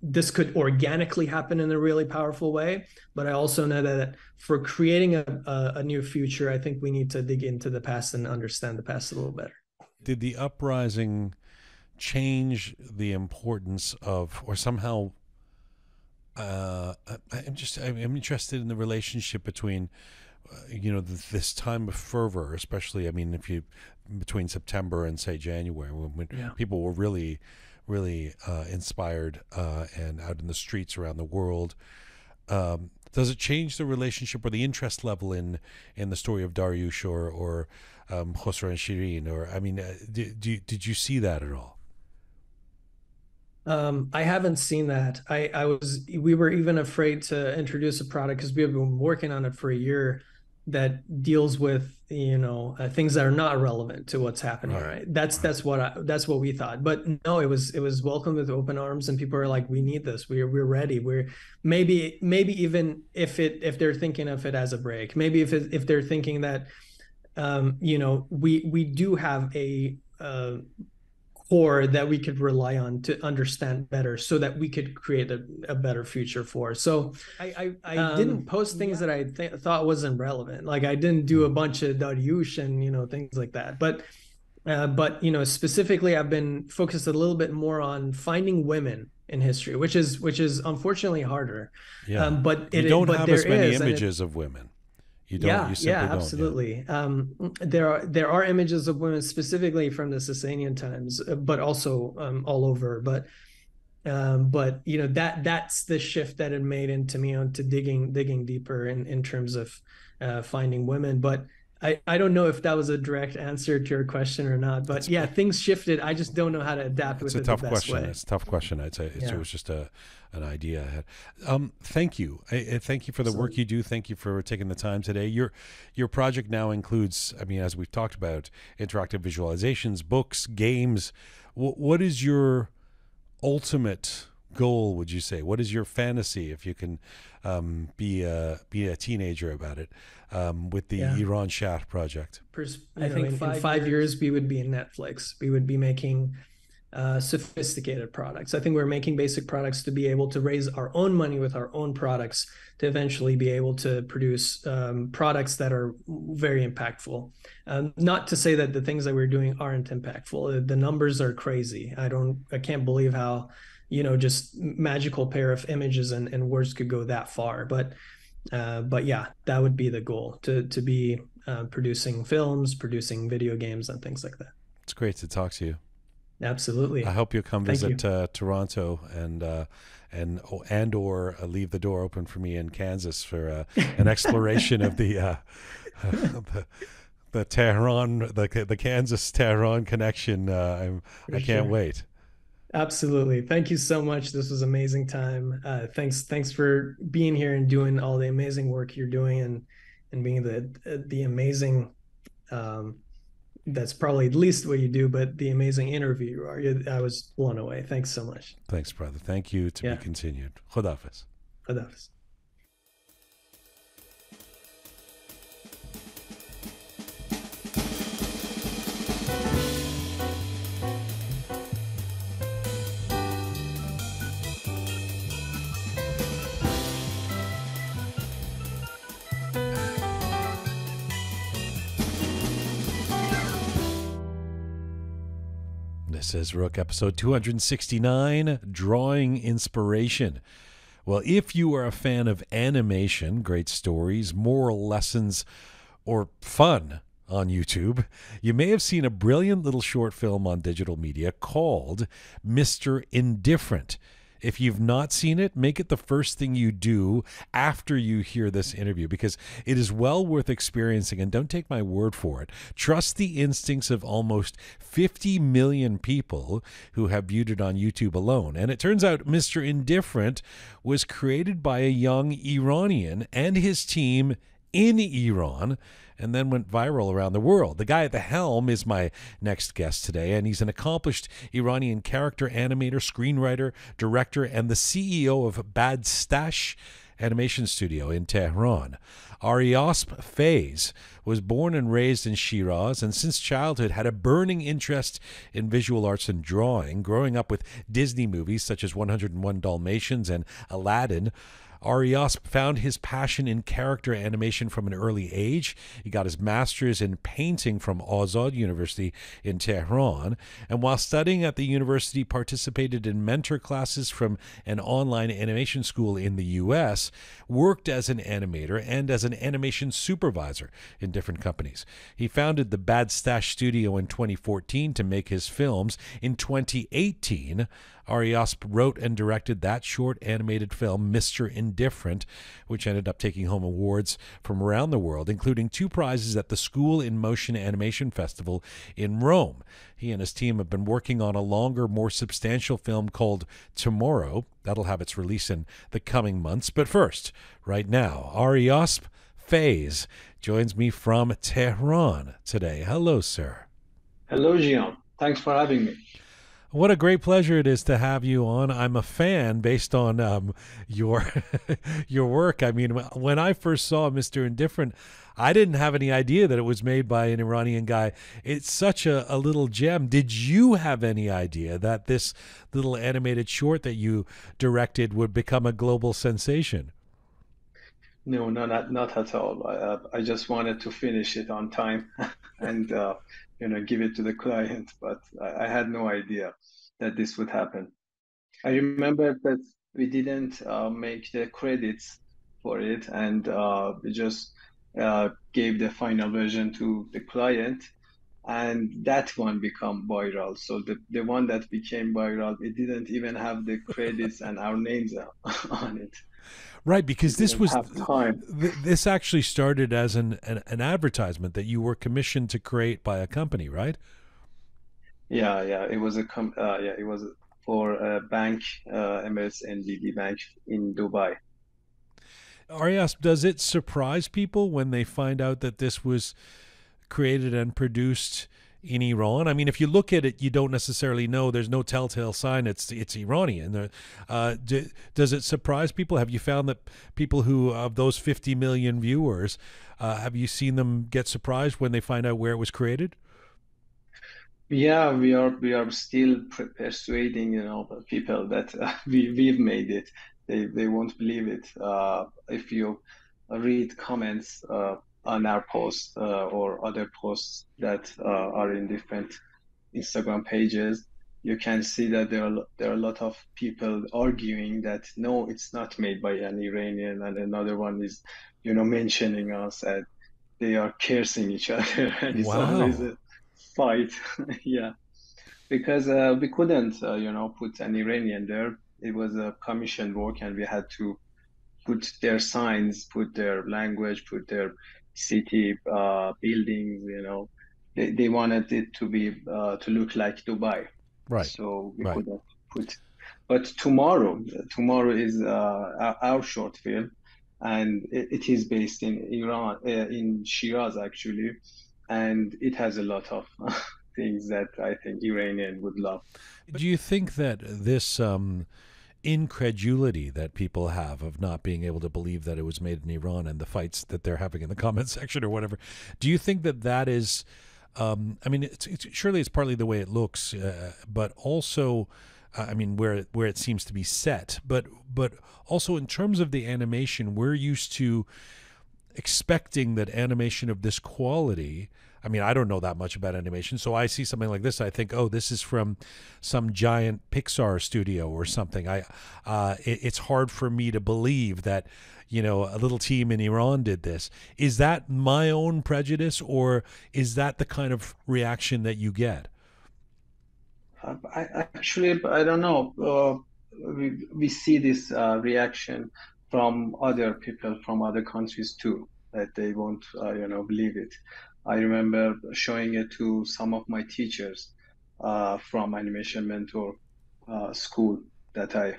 this could organically happen in a really powerful way. But I also know that for creating a new future, I think we need to dig into the past and understand the past a little better. Did the uprising change the importance of, or somehow, I'm interested in the relationship between, this time of fervor, especially, between September and say January, when people were really inspired and out in the streets around the world. Does it change the relationship or the interest level in the story of Dariush or Khosrow and Shirin? Or did you see that at all? I haven't seen that. We were even afraid to introduce a product because we have been working on it for a year, that deals with, you know, things that are not relevant to what's happening. Right. That's what we thought. But no, it was welcomed with open arms, and people are like, we need this. We're ready. We're maybe even if they're thinking of it as a break, maybe if they're thinking that, you know, we do have a core that we could rely on to understand better, so that we could create a better future for. So I didn't post things that I thought wasn't relevant. Like, I didn't do a bunch of Dariush and, you know, things like that. But you know, specifically, I've been focused a little bit more on finding women in history, which is unfortunately harder. Yeah. But you don't have as many images of women. You don't, absolutely. There are images of women specifically from the Sasanian times, but also all over. But you know, that's the shift that it made into me onto digging deeper in terms of finding women. But I don't know if that was a direct answer to your question or not. But yeah, things shifted. I just don't know how to adapt with it the best way. It's a tough question. I'd say it was just an idea I had. Thank you. Thank you for the work you do. Thank you for taking the time today. Your project now includes, I mean, as we've talked about, interactive visualizations, books, games. What is your ultimate goal, would you say? What is your fantasy, if you can be a teenager about it, with the Eranshahr project? I think in 5 years we would be in Netflix. We would be making sophisticated products. I think we're making basic products to be able to raise our own money with our own products, to eventually be able to produce products that are very impactful. Not to say that the things that we're doing aren't impactful. The numbers are crazy. I can't believe how, you know, just magical pair of images and words could go that far. But yeah, that would be the goal, to be producing films, producing video games, and things like that. It's great to talk to you. Absolutely. I hope you'll come visit Toronto and or leave the door open for me in Kansas for an exploration of the Tehran, the Kansas Tehran connection. I can't wait. Absolutely. Thank you so much. This was amazing time. Thanks for being here and doing all the amazing work you're doing, and being the amazing, that's probably at least what you do, but the amazing interview you are. I was blown away. Thanks so much. Thanks, brother. Thank you. To be continued. Khudafis. Khudafis. This is Roqe, episode 269, Drawing Inspiration. Well, if you are a fan of animation, great stories, moral lessons, or fun on YouTube, you may have seen a brilliant little short film on digital media called Mr. Indifferent. If you've not seen it, make it the first thing you do after you hear this interview, because it is well worth experiencing, and don't take my word for it. Trust the instincts of almost 50 million people who have viewed it on YouTube alone. And it turns out Mr. Indifferent was created by a young Iranian and his team in Iran, and then went viral around the world. The guy at the helm is my next guest today, and he's an accomplished Iranian character animator, screenwriter, director, and the CEO of Bad Stash Animation Studio in Tehran. Aryasb Feiz was born and raised in Shiraz, and since childhood had a burning interest in visual arts and drawing, growing up with Disney movies such as 101 Dalmatians and Aladdin. Aryasb found his passion in character animation from an early age. He got his master's in painting from Azad University in Tehran, and while studying at the university, participated in mentor classes from an online animation school in the U.S., worked as an animator and as an animation supervisor in different companies. He founded the Bad Stash Studio in 2014 to make his films. In 2018, Aryasb wrote and directed that short animated film, Mr. Indifferent, which ended up taking home awards from around the world, including 2 prizes at the School in Motion Animation Festival in Rome. He and his team have been working on a longer, more substantial film called Tomorrow. That'll have its release in the coming months. But first, right now, Aryasb Feiz, joins me from Tehran today. Hello, sir. Hello, Jian. Thanks for having me. What a great pleasure it is to have you on. I'm a fan based on your your work. I mean, when I first saw Mr. Indifferent, I didn't have any idea that it was made by an Iranian guy. It's such a little gem. Did you have any idea that this little animated short that you directed would become a global sensation? No, not at all. I just wanted to finish it on time and give it to the client, but I had no idea that this would happen. I remember that we didn't make the credits for it, and we just gave the final version to the client, and that one became viral. So the one that became viral, it didn't even have the credits and our names on it. Right, because this actually started as an advertisement that you were commissioned to create by a company, right? Yeah, it was it was for a bank, Emirates NBD Bank in Dubai. Aryasb, does it surprise people when they find out that this was created and produced in Iran? I mean, if you look at it, you don't necessarily know. There's no telltale sign it's Iranian. Does it surprise people? Have you found that people who, of those 50 million viewers, have you seen them get surprised when they find out where it was created? Yeah, we are still persuading people that we've made it. They won't believe it. If you read comments on our posts or other posts that are in different Instagram pages, you can see that there are a lot of people arguing that no, it's not made by an Iranian, and another one is mentioning us, and they are cursing each other, and it's always a fight. Yeah, because we couldn't put an Iranian there. It was a commissioned work, and we had to put their signs, put their language, put their city buildings. They wanted it to be to look like Dubai, right? So we couldn't put. But tomorrow is our short film, and it is based in Iran, in Shiraz actually, and it has a lot of things that I think Iranian would love. Do you think that this incredulity that people have of not being able to believe that it was made in Iran, and the fights that they're having in the comment section or whatever, do you think that is, I mean, surely it's partly the way it looks, but also, I mean, where it seems to be set, but also in terms of the animation, we're used to expecting that animation of this quality. I mean, I don't know that much about animation, so I see something like this, I think, oh, this is from some giant Pixar studio or something. It's hard for me to believe that, a little team in Iran did this. Is that my own prejudice, or is that the kind of reaction that you get? I don't know. We see this reaction from other people from other countries too, that they won't, believe it. I remember showing it to some of my teachers from Animation Mentor school that I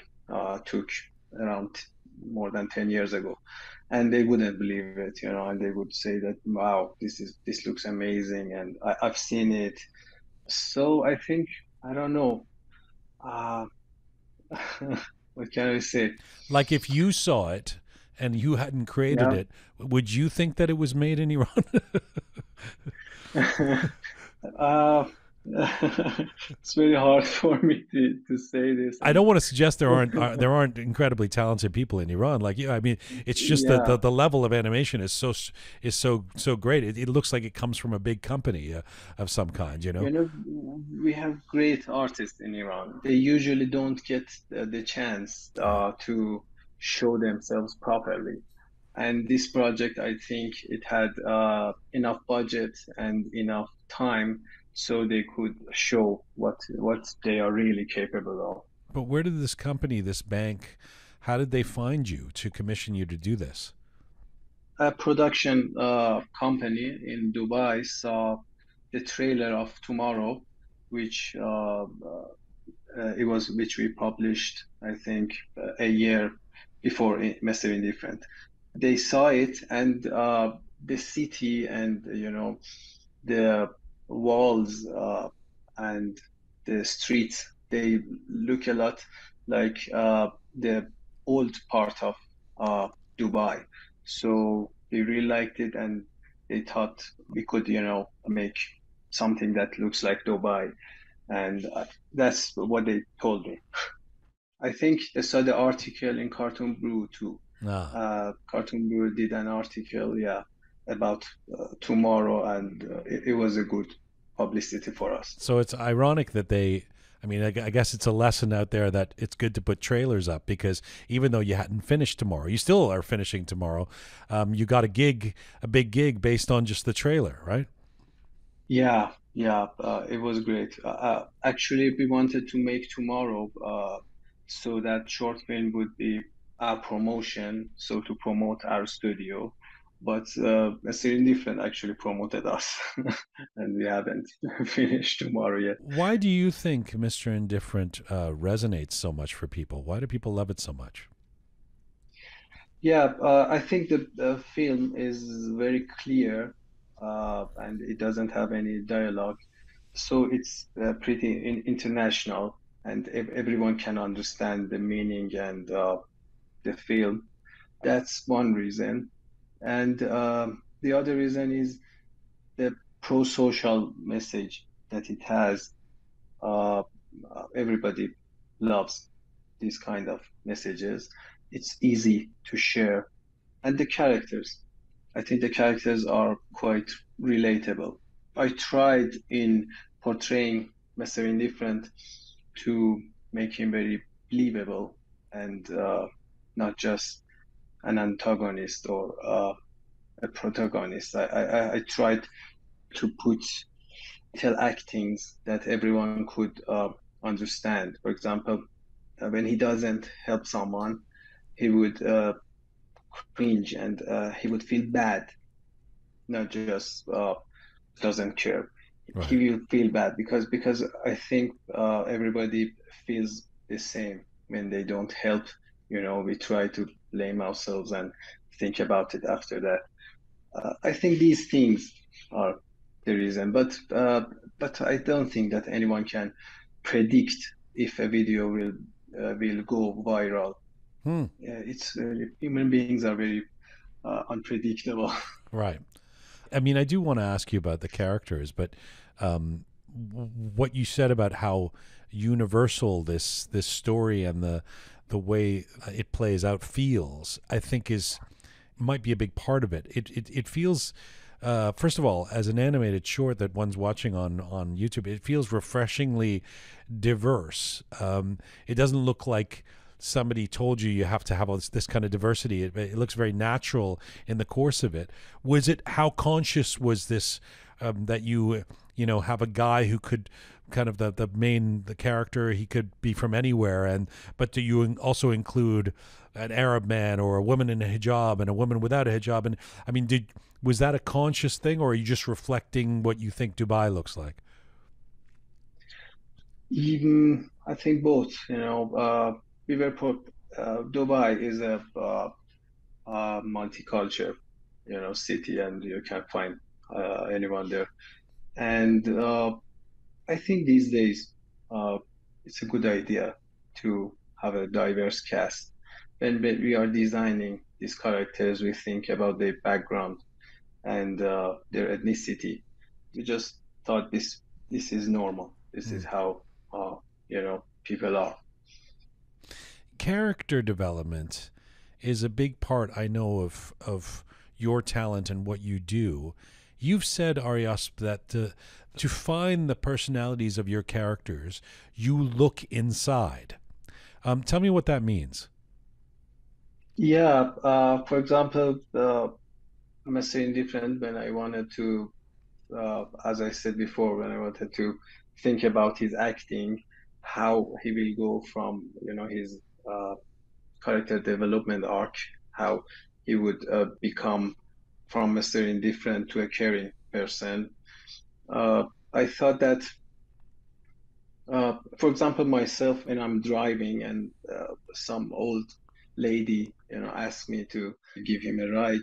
took around more than 10 years ago, and they wouldn't believe it, and they would say that, wow, this looks amazing, and I've seen it. So I think, I don't know. What can I say? Like, if you saw it and you hadn't created it, would you think that it was made in Iran? It's very hard for me to say this. I don't want to suggest there aren't incredibly talented people in Iran. Like, I mean, it's just that the level of animation is so great. It looks like it comes from a big company of some kind. We have great artists in Iran. They usually don't get the chance to show themselves properly. And this project, I think it had enough budget and enough time so they could show what they are really capable of. But where did this company, this bank, how did they find you to commission you to do this? A production company in Dubai saw the trailer of Tomorrow, which which we published, I think, a year before Mr. Indifferent. They saw it, and the city and the walls and the streets, they look a lot like the old part of Dubai. So they really liked it, and they thought we could, make something that looks like Dubai. And that's what they told me. I think they saw the article in Cartoon Brew too. Cartoon Brew did an article, yeah, about tomorrow, and it was a good publicity for us. So it's ironic that I mean, I guess it's a lesson out there that it's good to put trailers up, because even though you hadn't finished tomorrow, you still are finishing tomorrow. You got a big gig based on just the trailer, right? Yeah, yeah, it was great. Actually, we wanted to make tomorrow, so that short film would be our promotion, so to promote our studio. But Mr. Indifferent actually promoted us, and we haven't finished tomorrow yet. Why do you think Mr. Indifferent resonates so much for people? Why do people love it so much? Yeah, I think the film is very clear, and it doesn't have any dialogue. So it's pretty international, and everyone can understand the meaning and the film. That's one reason. And the other reason is the pro-social message that it has. Uh, Everybody loves these kind of messages. It's easy to share. And the characters, I think the characters are quite relatable. I tried in portraying Mr. Indifferent to make him very believable and not just an antagonist or a protagonist. I tried to tell actings that everyone could understand. For example, when he doesn't help someone, he would cringe and he would feel bad, not just doesn't care. Right. He will feel bad because I think everybody feels the same when they don't help. We try to blame ourselves and think about it after that. I think these things are the reason, but I don't think that anyone can predict if a video will go viral. It's human beings are very unpredictable. Right. I mean, I do want to ask you about the characters, but what you said about how universal this story and the way it plays out feels, I think might be a big part of it. It feels, first of all, as an animated short that one's watching on YouTube, it feels refreshingly diverse. It doesn't look like somebody told you have to have all this kind of diversity. It looks very natural in the course of it. How conscious was this, that you have a guy who could kind of the character, he could be from anywhere, but do you also include an Arab man or a woman in a hijab and a woman without a hijab? And I mean, was that a conscious thing, or are you just reflecting what you think Dubai looks like? I think both. Dubai is a multicultural, city, and you can find anyone there. And I think these days it's a good idea to have a diverse cast. When we are designing these characters, we think about their background and their ethnicity. We just thought this is normal. This is how people are. Character development is a big part, I know, of your talent and what you do. You've said, Aryasb, that to find the personalities of your characters, you look inside. Tell me what that means. Yeah, for example, Mr. Indifferent, when I wanted to, as I said before, when I wanted to think about his acting, how he will go from, his character development arc, how he would become from Mr. Indifferent to a caring person. I thought that, for example, myself, when I'm driving and some old lady, asks me to give him a ride,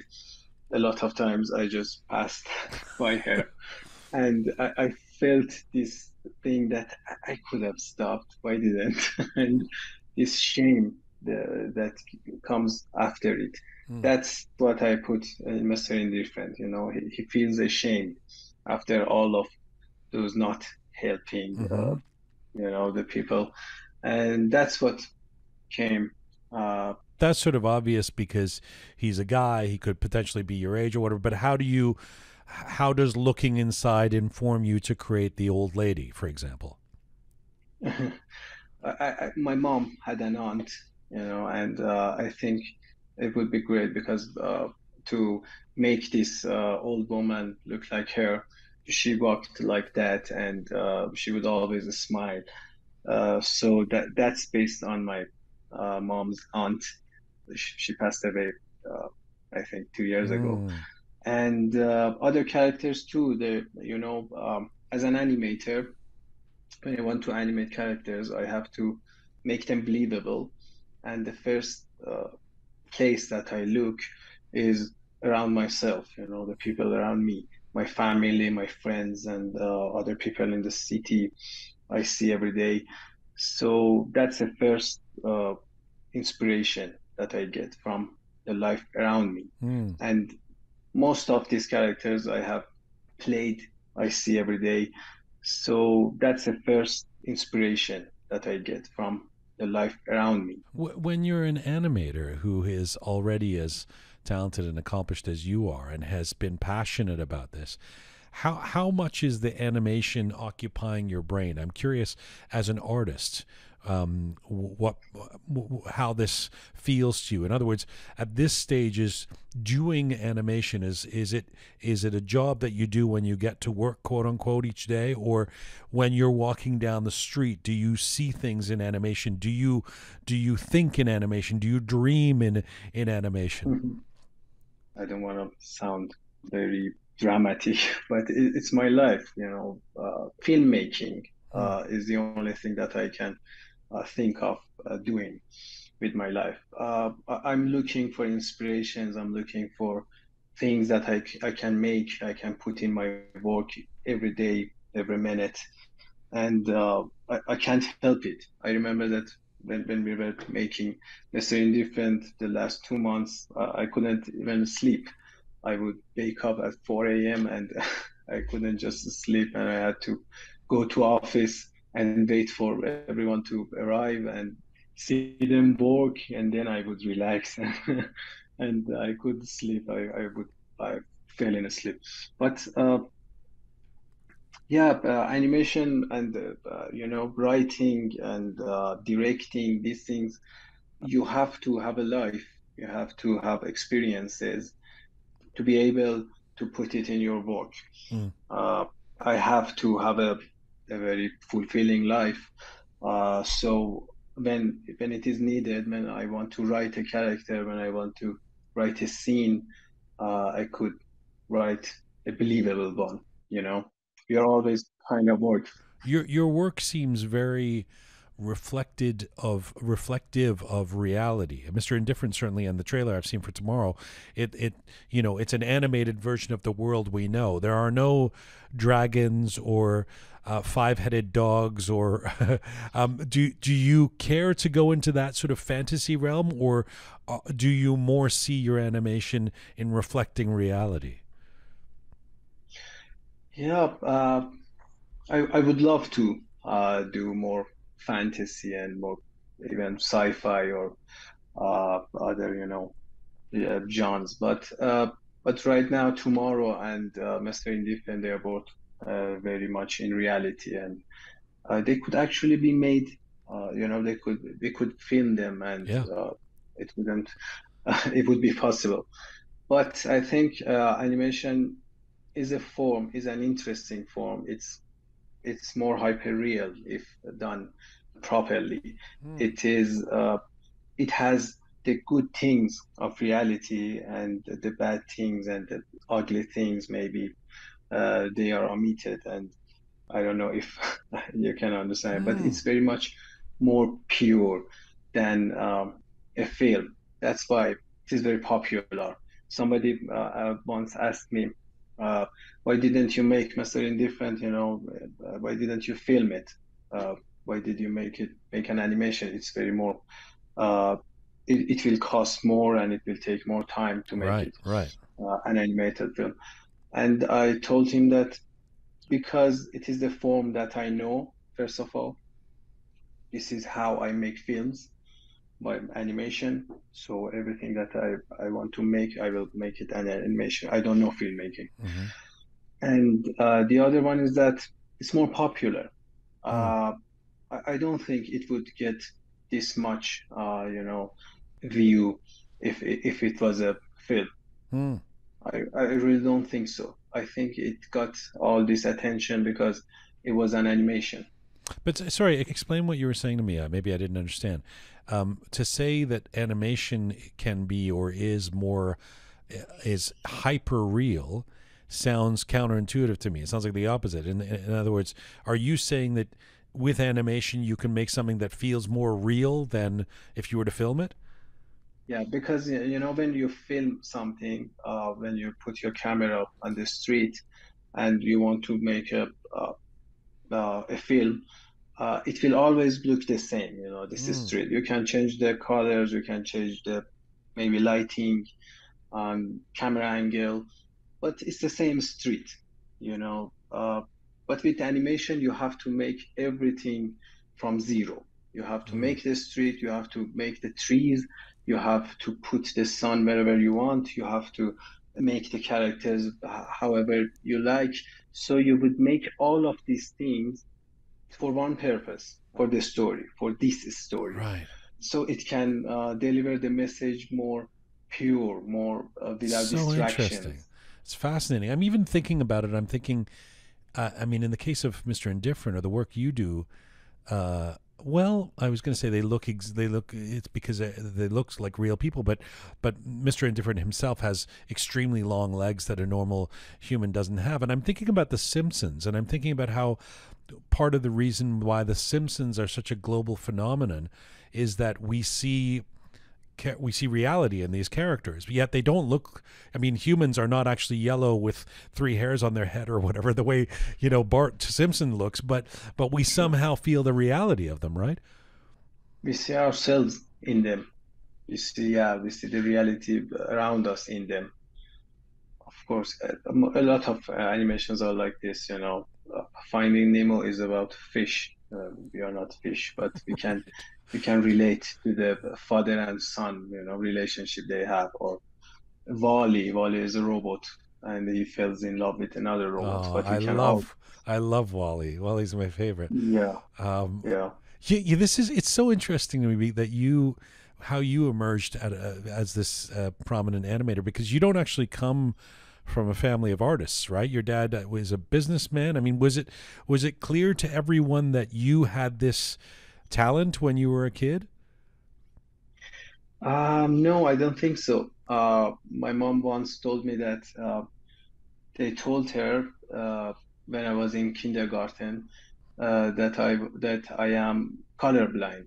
a lot of times I just passed by her, and I felt this thing that I could have stopped, why didn't? And this shame that comes after it. That's what I put in Mr. Indifferent. You know, he feels ashamed after all of those not helping, you know, the people, and that's what came. That's sort of obvious because he's a guy. He could potentially be your age or whatever. But how does looking inside inform you to create the old lady, for example? My mom had an aunt, you know, and I think it would be great because to make this old woman look like her, she walked like that, and she would always smile. So that's based on my mom's aunt. She passed away, I think, 2 years ago. And other characters too. You know, as an animator, when I want to animate characters, I have to make them believable. And the first place that I look is around myself, you know, the people around me, my family, my friends, and other people in the city I see every day. So that's the first inspiration that I get from the life around me. And most of these characters I have played, I see every day. So that's the first inspiration that I get from the life around me. When you're an animator who is already as talented and accomplished as you are and has been passionate about this, how much is the animation occupying your brain? I'm curious, as an artist, how this feels to you. In other words, at this stage, is doing animation is it a job that you do when you get to work, quote unquote, each day, or when you're walking down the street? Do you see things in animation? Do you think in animation? Do you dream in animation? I don't want to sound very dramatic, but it's my life. You know, filmmaking is the only thing that I can think of doing with my life. I'm looking for inspirations. I'm looking for things that I can make, I can put in my work every day, every minute, and I can't help it. I remember that when we were making Mr. Indifferent the last 2 months, I couldn't even sleep. I would wake up at 4 a.m. and I couldn't just sleep, and I had to go to office and wait for everyone to arrive and see them work, and then I would relax and I could sleep. I fell in asleep. But yeah, animation and you know, writing and directing these things, you have to have a life. You have to have experiences to be able to put it in your work. I have to have a very fulfilling life. So when it is needed, when I want to write a character, when I want to write a scene, I could write a believable one. You know, you're always kind of work. Your work seems very reflective of reality. Mr. Indifferent, certainly, and the trailer I've seen for tomorrow, it you know, it's an animated version of the world we know. There are no dragons or five-headed dogs, or do you care to go into that sort of fantasy realm, or do you more see your animation in reflecting reality? Yeah, I would love to do more fantasy and more even sci-fi or other, you know, genres. But right now, tomorrow and Mr. Indifferent, they are both very much in reality, and they could actually be made. You know, they could film them, and it wouldn't it would be possible. But I think animation is an interesting form. It's more hyper real if done properly. It has the good things of reality and the bad things and the ugly things. Maybe they are omitted, and I don't know if you can understand, but it's very much more pure than a film. That's why it is very popular. Somebody once asked me, why didn't you make Mr. Indifferent, why didn't you film it? Why did you make an animation? It's very more, it will cost more and it will take more time to make an animated film. And I told him that because it is the form that I know, first of all, this is how I make films, by animation. So everything that I want to make, I will make it an animation. I don't know filmmaking. And the other one is that it's more popular. I don't think it would get this much, view if it was a film. I really don't think so. I think it got all this attention because it was an animation. But sorry, explain what you were saying to me. Maybe I didn't understand. To say that animation can be or is hyper real sounds counterintuitive to me. It sounds like the opposite. In other words, are you saying that with animation you can make something that feels more real than if you were to film it? Yeah, because when you film something, when you put your camera on the street and you want to make a film, it will always look the same. This is street. You can change the colors, you can change the maybe lighting, camera angle, but it's the same street. But with animation, you have to make everything from zero. You have to make the street, you have to make the trees, you have to put the sun wherever you want, you have to make the characters however you like. So you would make all of these things for one purpose, for the story, for this story. Right. So it can deliver the message more pure, more without distractions. Interesting. It's fascinating. I'm even thinking about it. I'm thinking, in the case of Mr. Indifferent or the work you do, well, I was going to say they look. It's because they look like real people, but Mr. Indifferent himself has extremely long legs that a normal human doesn't have. And I'm thinking about The Simpsons, and I'm thinking about how part of the reason why The Simpsons are such a global phenomenon is that we see reality in these characters, yet they don't look. Humans are not actually yellow with 3 hairs on their head or whatever, the way Bart Simpson looks, but we somehow feel the reality of them, right? We see ourselves in them. We see the reality around us in them. Of course, a lot of animations are like this. Finding Nemo is about fish. We are not fish, but we can relate to the father and son, relationship they have. Or Wall-E is a robot, and he falls in love with another robot. Oh, but I love Wall-E. Wall-E's my favorite. Yeah. It's so interesting to me that how you emerged as this prominent animator, because you don't actually come from a family of artists, right? Your dad was a businessman. Was it clear to everyone that you had this talent when you were a kid? No, I don't think so. My mom once told me that they told her when I was in kindergarten that I am colorblind,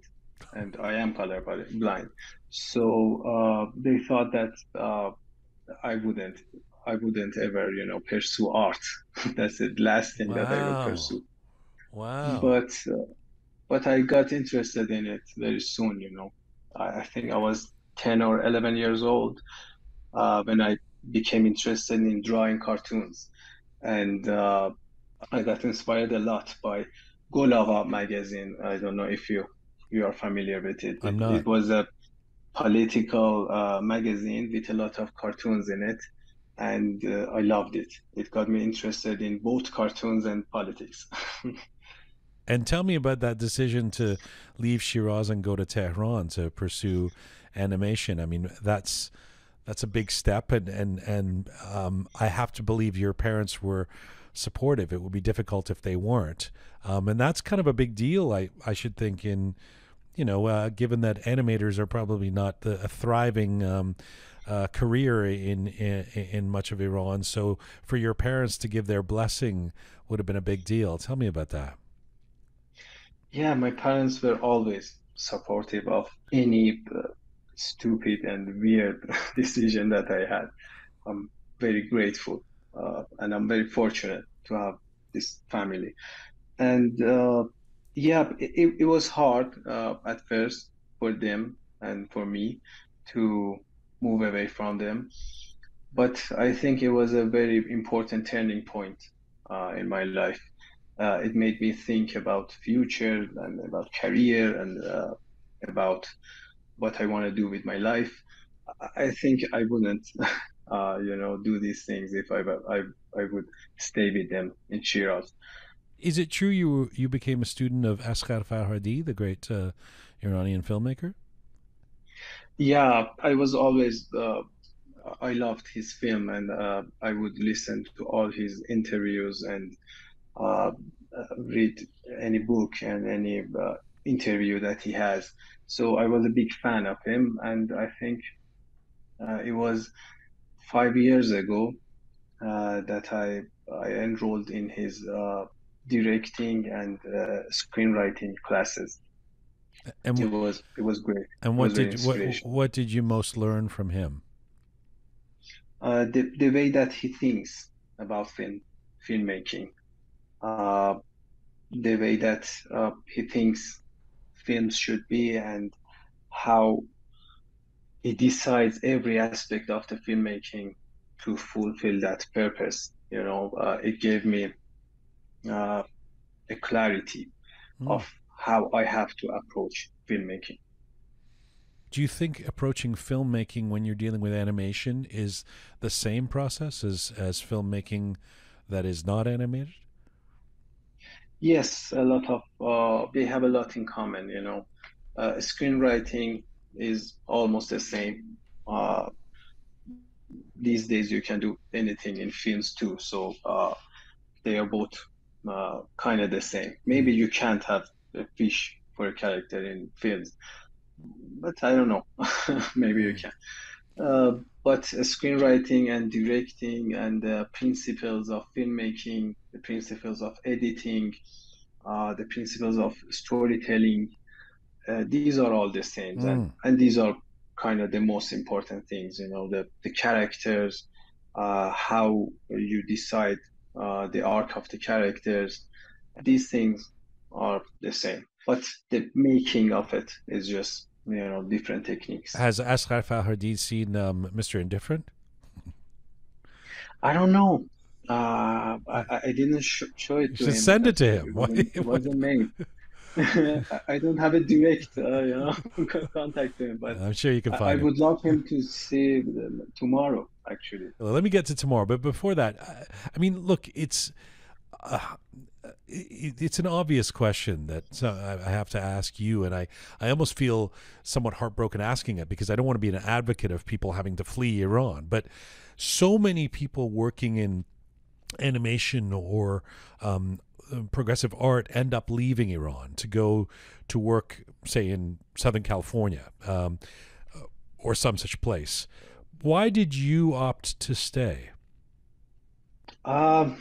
and I am colorblind. So they thought that I wouldn't ever, pursue art. That's the last thing that I would pursue. Wow. But I got interested in it very soon. I think I was 10 or 11 years old when I became interested in drawing cartoons, and I got inspired a lot by Golava magazine. I don't know if you are familiar with it. I'm not. It was a political magazine with a lot of cartoons in it, and I loved it. It got me interested in both cartoons and politics. And tell me about that decision to leave Shiraz and go to Tehran to pursue animation. That's a big step, and I have to believe your parents were supportive. It would be difficult if they weren't, and that's kind of a big deal. I should think, in given that animators are probably not a thriving career in much of Iran. So for your parents to give their blessing would have been a big deal. Tell me about that. Yeah, my parents were always supportive of any stupid and weird decision that I had. I'm very grateful, and I'm very fortunate to have this family. And yeah, it was hard at first for them and for me to move away from them. But I think it was a very important turning point in my life. It made me think about future and about career and about what I want to do with my life. I think I wouldn't, do these things if I would stay with them in Shiraz. Is it true you became a student of Asghar Farhadi, the great Iranian filmmaker? Yeah, I was always I loved his film, and I would listen to all his interviews and uh, read any book and any interview that he has. So I was a big fan of him, and I think it was 5 years ago that I enrolled in his directing and screenwriting classes. And it was great. And what did you most learn from him? The way that he thinks about filmmaking, the way that he thinks films should be, and how he decides every aspect of the filmmaking to fulfill that purpose. It gave me a clarity of how I have to approach filmmaking. Do you think approaching filmmaking when you're dealing with animation is the same process as filmmaking that is not animated? Yes, a lot of they have a lot in common. Screenwriting is almost the same. These days you can do anything in films too, so they are both kind of the same. Maybe you can't have a fish for a character in films, but I don't know. Maybe you can. But screenwriting and directing and the principles of filmmaking, the principles of editing, the principles of storytelling, these are all the same. And these are kind of the most important things, the characters, how you decide the arc of the characters. These things are the same, but the making of it is just different techniques. Has Asghar Farhadi seen Mr. Indifferent? I don't know. I didn't show it to him. Send it to him. It wasn't made. I don't have a direct, contact to him, but I'm sure you can find him. I would love him to see tomorrow, actually. Well, let me get to tomorrow, but before that, I mean, look, it's an obvious question that I have to ask you, and I almost feel somewhat heartbroken asking it because I don't want to be an advocate of people having to flee Iran, but so many people working in animation or progressive art end up leaving Iran to go to work, say, in Southern California or some such place. Why did you opt to stay? I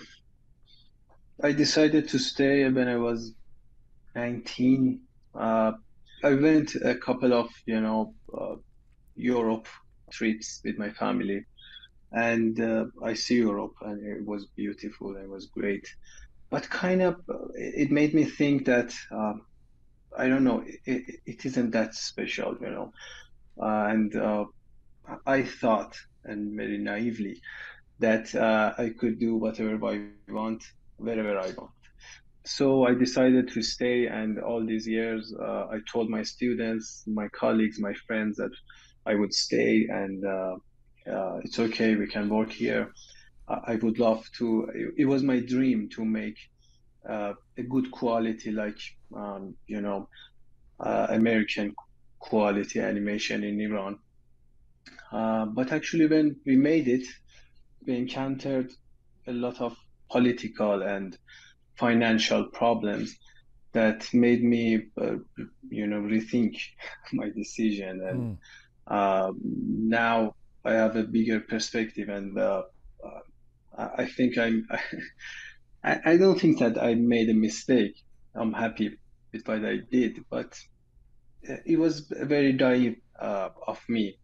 decided to stay when I was 19. I went a couple of, Europe trips with my family, and I see Europe, and it was beautiful. It was great. But kind of, it made me think that, I don't know, it isn't that special, and I thought, and very naively, that I could do whatever I want, wherever I want. So I decided to stay, and all these years, I told my students, my colleagues, my friends that I would stay, and it's okay, we can work here. I would love to. It was my dream to make a good quality, like American quality animation in Iran. But actually, when we made it, we encountered a lot of political and financial problems that made me, rethink my decision. And now I have a bigger perspective, and I think I don't think that I made a mistake. I'm happy with what I did, but it was very naive of me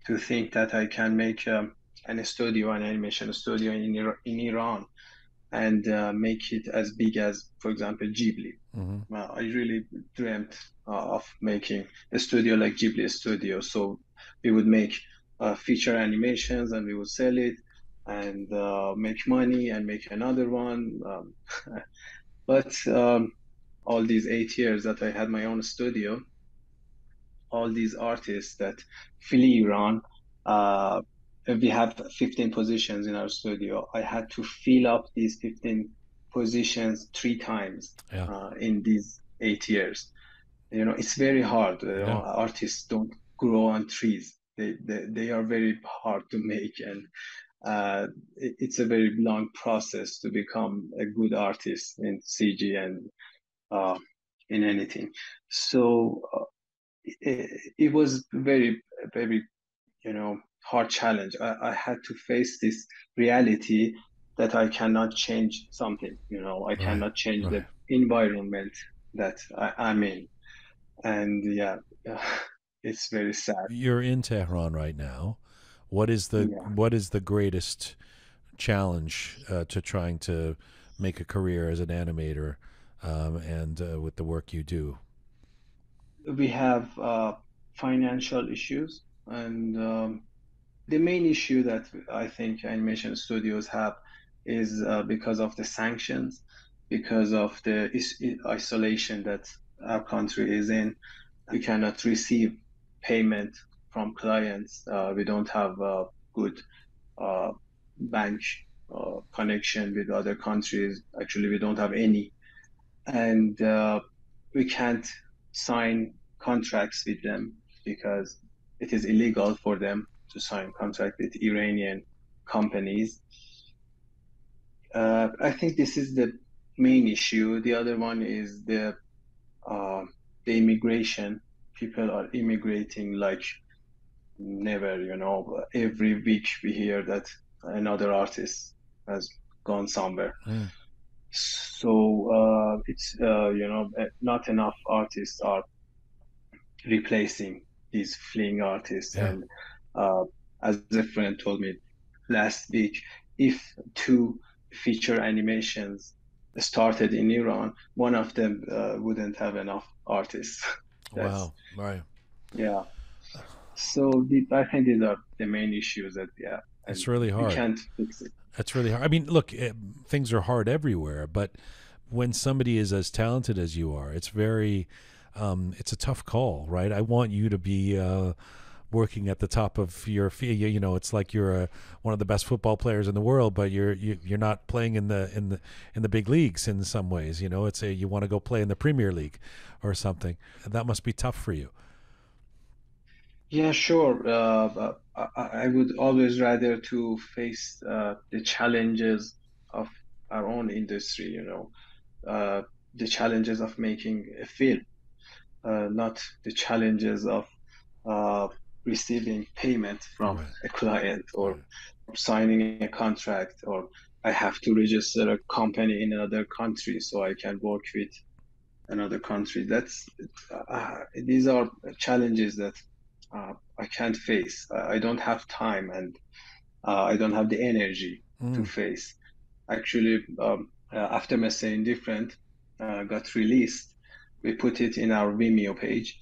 to think that I can make an animation studio in Iran, and make it as big as, for example, Ghibli. I really dreamt of making a studio like Ghibli Studio. So we would make feature animations and we would sell it and make money and make another one. But all these 8 years that I had my own studio, all these artists that flee Iran, we have 15 positions in our studio. I had to fill up these 15 positions 3 times in these 8 years. You know, it's very hard. You know, artists don't grow on trees. They are very hard to make, and it's a very long process to become a good artist in CG and in anything. So it was very, very, you know, hard challenge. I had to face this reality that I cannot change something. You know, I cannot change the environment that I'm in, and it's very sad. You're in Tehran right now. What is the greatest challenge to trying to make a career as an animator, and with the work you do? We have financial issues, and the main issue that I think animation studios have is because of the sanctions, because of the isolation that our country is in. We cannot receive payment from clients. We don't have a good bank connection with other countries. Actually, we don't have any. And we can't sign contracts with them because it is illegal for them to sign contract with Iranian companies. I think this is the main issue. The other one is the immigration. People are immigrating like never, you know. Every week we hear that another artist has gone somewhere. So it's you know, not enough artists are replacing these fleeing artists. And as a friend told me last week, if 2 feature animations started in Iran, one of them wouldn't have enough artists. Wow, right. Yeah. So I think these are the main issues that, it's really hard. You can't fix it. It's really hard. I mean, look, things are hard everywhere, but when somebody is as talented as you are, it's very, it's a tough call, right? I want you to be working at the top of your field. You know, it's like you're one of the best football players in the world, but you're not playing in the big leagues in some ways. You know, you want to go play in the Premier League or something. That must be tough for you. Yeah, sure. I would always rather to face the challenges of our own industry, you know, the challenges of making a film, not the challenges of receiving payment from a client, or signing a contract, or I have to register a company in another country so I can work with another country. These are challenges that I can't face. I don't have time, and I don't have the energy to face. Actually, after Mahsa Indifferent got released, we put it in our Vimeo page.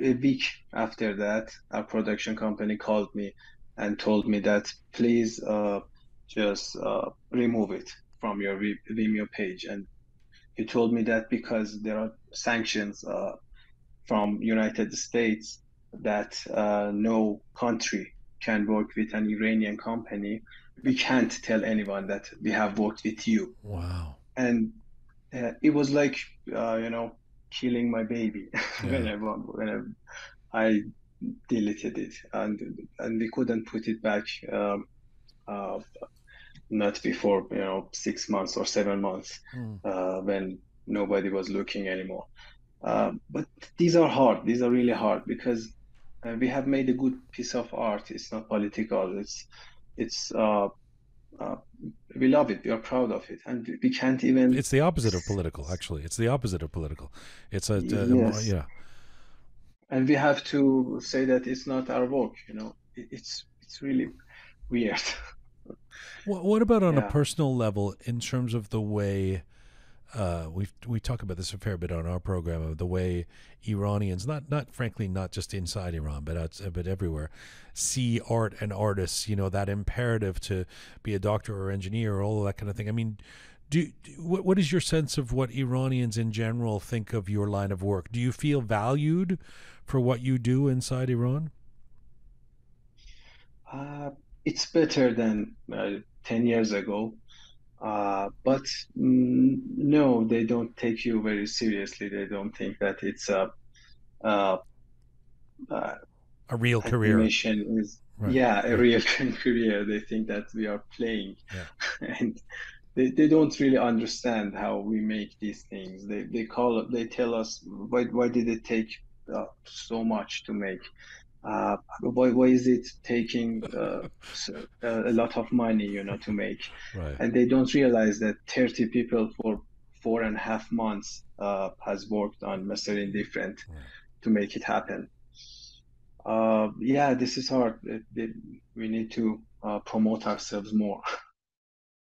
A week after that, our production company called me and told me that please just remove it from your Vimeo page. And he told me that because there are sanctions from United States, that no country can work with an Iranian company. We can't tell anyone that we have worked with you. Wow. And it was like, you know, killing my baby. When I deleted it, and we couldn't put it back, not before, you know, 6 months or 7 months, when nobody was looking anymore. But these are hard. These are really hard because we have made a good piece of art. It's not political. It's we love it. We are proud of it, and we can't even. It's the opposite of political. Actually, it's the opposite of political. It's yes. Yeah. and we have to say that it's not our work. It's really weird. What about on a personal level in terms of the way we talk about this a fair bit on our program, of the way Iranians, not frankly not just inside Iran but everywhere, see art and artists, that imperative to be a doctor or engineer or all of that kind of thing. I mean, what is your sense of what Iranians in general think of your line of work? Do you feel valued for what you do inside Iran? It's better than 10 years ago. But no, they don't take you very seriously. They don't think that it's a real career. Animation is a real career. They think that we are playing, and they don't really understand how we make these things. They tell us why did it take so much to make? Why is it taking a lot of money, to make? Right. And they don't realize that 30 people for 4.5 months has worked on Mr. Indifferent to make it happen. This is hard. We need to promote ourselves more,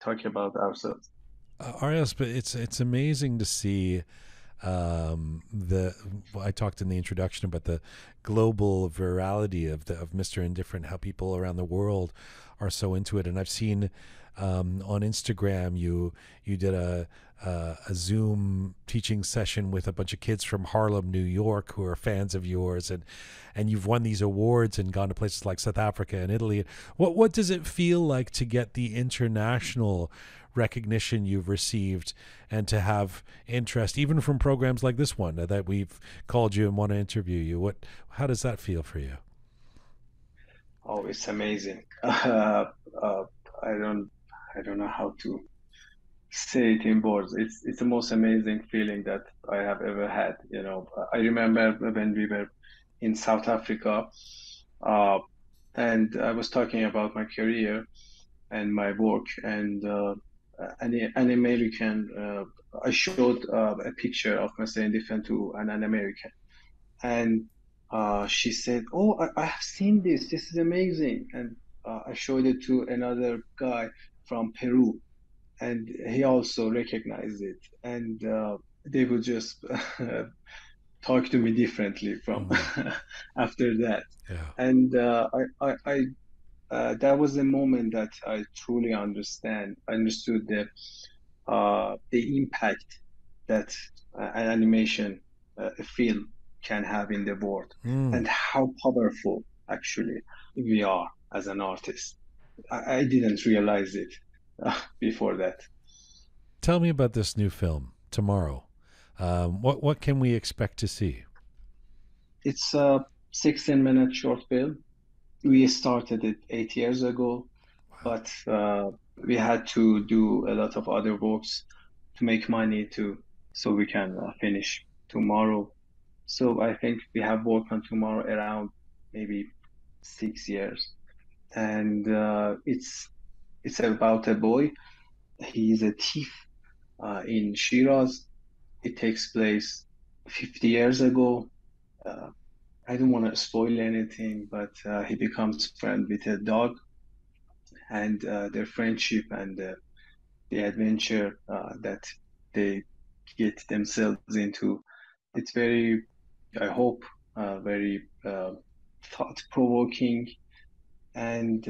talk about ourselves. Aryasb, it's amazing to see. I talked in the introduction about the global virality of Mr. Indifferent, how people around the world are so into it. And I've seen on Instagram you did a Zoom teaching session with a bunch of kids from Harlem, New York, who are fans of yours, and you've won these awards and gone to places like South Africa and Italy. What does it feel like to get the international recognition you've received and to have interest even from programs like this one that we've called you and want to interview you? How does that feel for you? Oh, it's amazing. I don't know how to say it in words. It's the most amazing feeling that I have ever had. I remember when we were in South Africa, and I was talking about my career and my work, and an American, I showed a picture of Mr. Indifferent to an American, and she said, "Oh, I have seen this. This is amazing." And I showed it to another guy from Peru, and he also recognized it. And they would just talk to me differently from after that. Yeah. And that was the moment that I truly understood the impact that an animation, a film, can have in the world, and how powerful actually we are as an artist. I didn't realize it before that. Tell me about this new film tomorrow. What can we expect to see? It's a 16-minute short film. We started it 8 years ago, but we had to do a lot of other works to make money so we can finish tomorrow. So I think we have worked on tomorrow around maybe 6 years, and it's about a boy. He's a thief in Shiraz. It takes place 50 years ago. I don't want to spoil anything, but he becomes friend with a dog, and their friendship and the adventure that they get themselves into. It's very, I hope, very thought-provoking and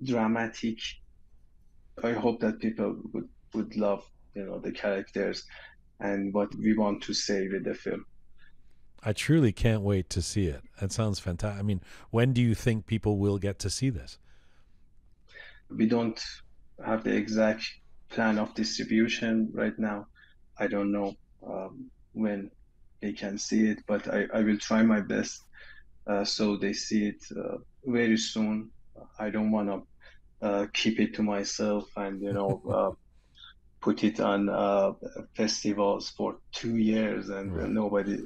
dramatic. I hope that people would love, the characters and what we want to say with the film. I truly can't wait to see it. That sounds fantastic. I mean, when do you think people will get to see this? We don't have the exact plan of distribution right now. I don't know when they can see it, but I will try my best so they see it very soon. I don't want to keep it to myself and, put it on festivals for 2 years and nobody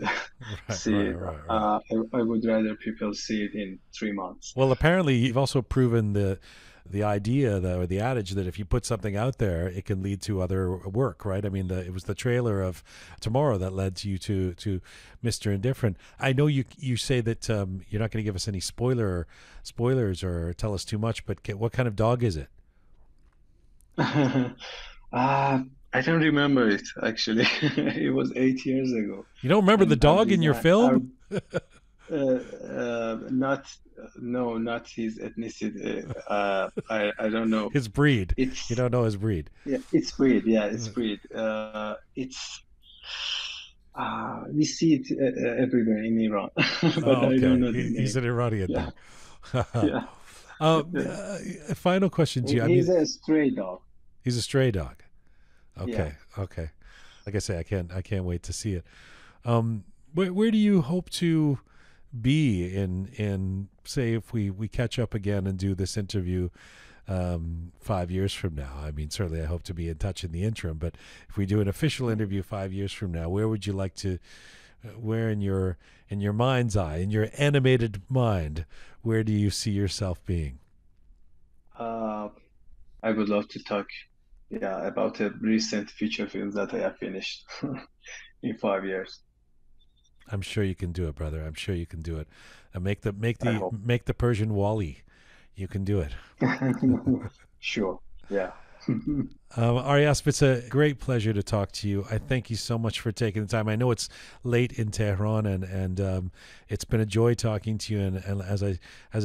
see it. Right. I would rather people see it in 3 months. Well, apparently you've also proven the idea or the adage that if you put something out there, it can lead to other work, right? I mean, it was the trailer of Tomorrow that led to you to Mr. Indifferent. I know you say that you're not going to give us any spoilers or tell us too much, but what kind of dog is it? I don't remember it, actually. It was 8 years ago. You don't remember the dog in your film? Not his ethnicity. I don't know. His breed. You don't know his breed. Yeah, it's breed. Yeah, it's breed. We see it everywhere in Iran, but okay. I don't know the name. He's an Iranian. Yeah. Yeah. Final question to you. He's a stray dog. He's a stray dog. Okay. Yeah. Okay. Like I say, I can't wait to see it. Where do you hope to be in say if we catch up again and do this interview 5 years from now? I mean, certainly I hope to be in touch in the interim, but if we do an official interview 5 years from now, where would you like to where in your mind's eye, in your animated mind, where do you see yourself being? I would love to talk about the recent feature films that I have finished in 5 years. I'm sure you can do it, brother. I'm sure you can do it. And make the Persian Wall-E. You can do it. Sure. Yeah. Aryasb, it's a great pleasure to talk to you. I thank you so much for taking the time. I know it's late in Tehran, and it's been a joy talking to you. And as I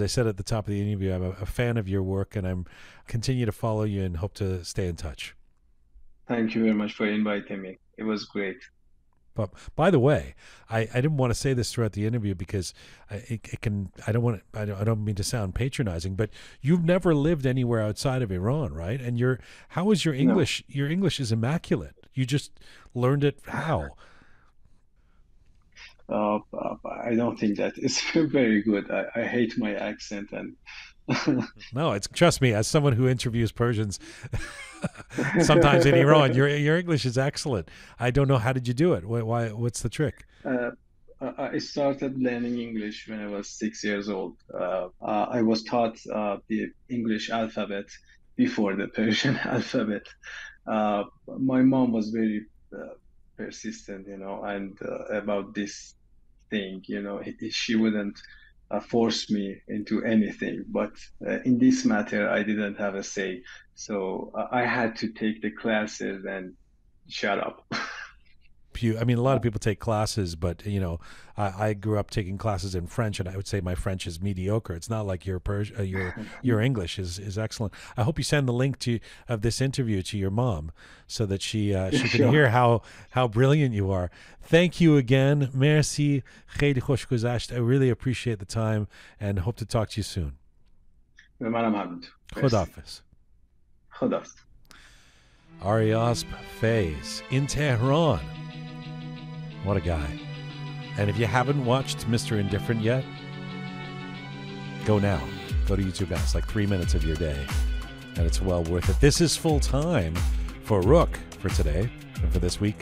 said at the top of the interview, I'm a fan of your work, and I'm continue to follow you and hope to stay in touch. Thank you very much for inviting me. It was great. But by the way, I didn't want to say this throughout the interview because I don't mean to sound patronizing, but you've never lived anywhere outside of Iran, right? And how is your English? No. Your English is immaculate. You just learned it how? I don't think that it's very good. I hate my accent and. No, trust me, as someone who interviews Persians sometimes in Iran, your English is excellent. I don't know, how did you do it? What's the trick? I started learning English when I was 6 years old. I was taught the English alphabet before the Persian alphabet. My mom was very persistent, and about this thing, she wouldn't force me into anything, but in this matter I didn't have a say, so I had to take the classes and shut up. I mean, a lot of people take classes, but I grew up taking classes in French, and I would say my French is mediocre. It's not like your English is excellent. I hope you send the link of this interview to your mom so that she can hear how brilliant you are. Thank you again. Merci. Kheli khosh guzasht. I really appreciate the time and hope to talk to you soon. Khudafiz. Khudafiz. Aryasb Feiz in Tehran. What a guy. And if you haven't watched Mr. Indifferent yet, go now. Go to YouTube now. It's like 3 minutes of your day, and it's well worth it. This is full time for Roqe for today and for this week.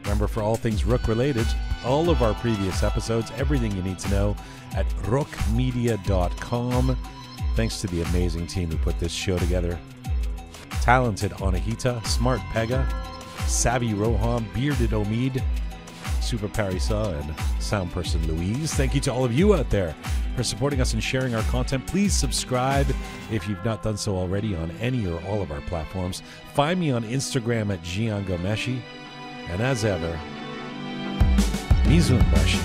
Remember, for all things Roqe related, all of our previous episodes, everything you need to know at roqemedia.com. Thanks to the amazing team who put this show together. Talented Anahita, smart Pegah, savvy Rohan, bearded Omid, super Parissa, and sound person Louise. Thank you to all of you out there for supporting us and sharing our content. Please subscribe if you've not done so already on any or all of our platforms. Find me on Instagram at Jian Gomeshi. And as ever, Mizun Bashi.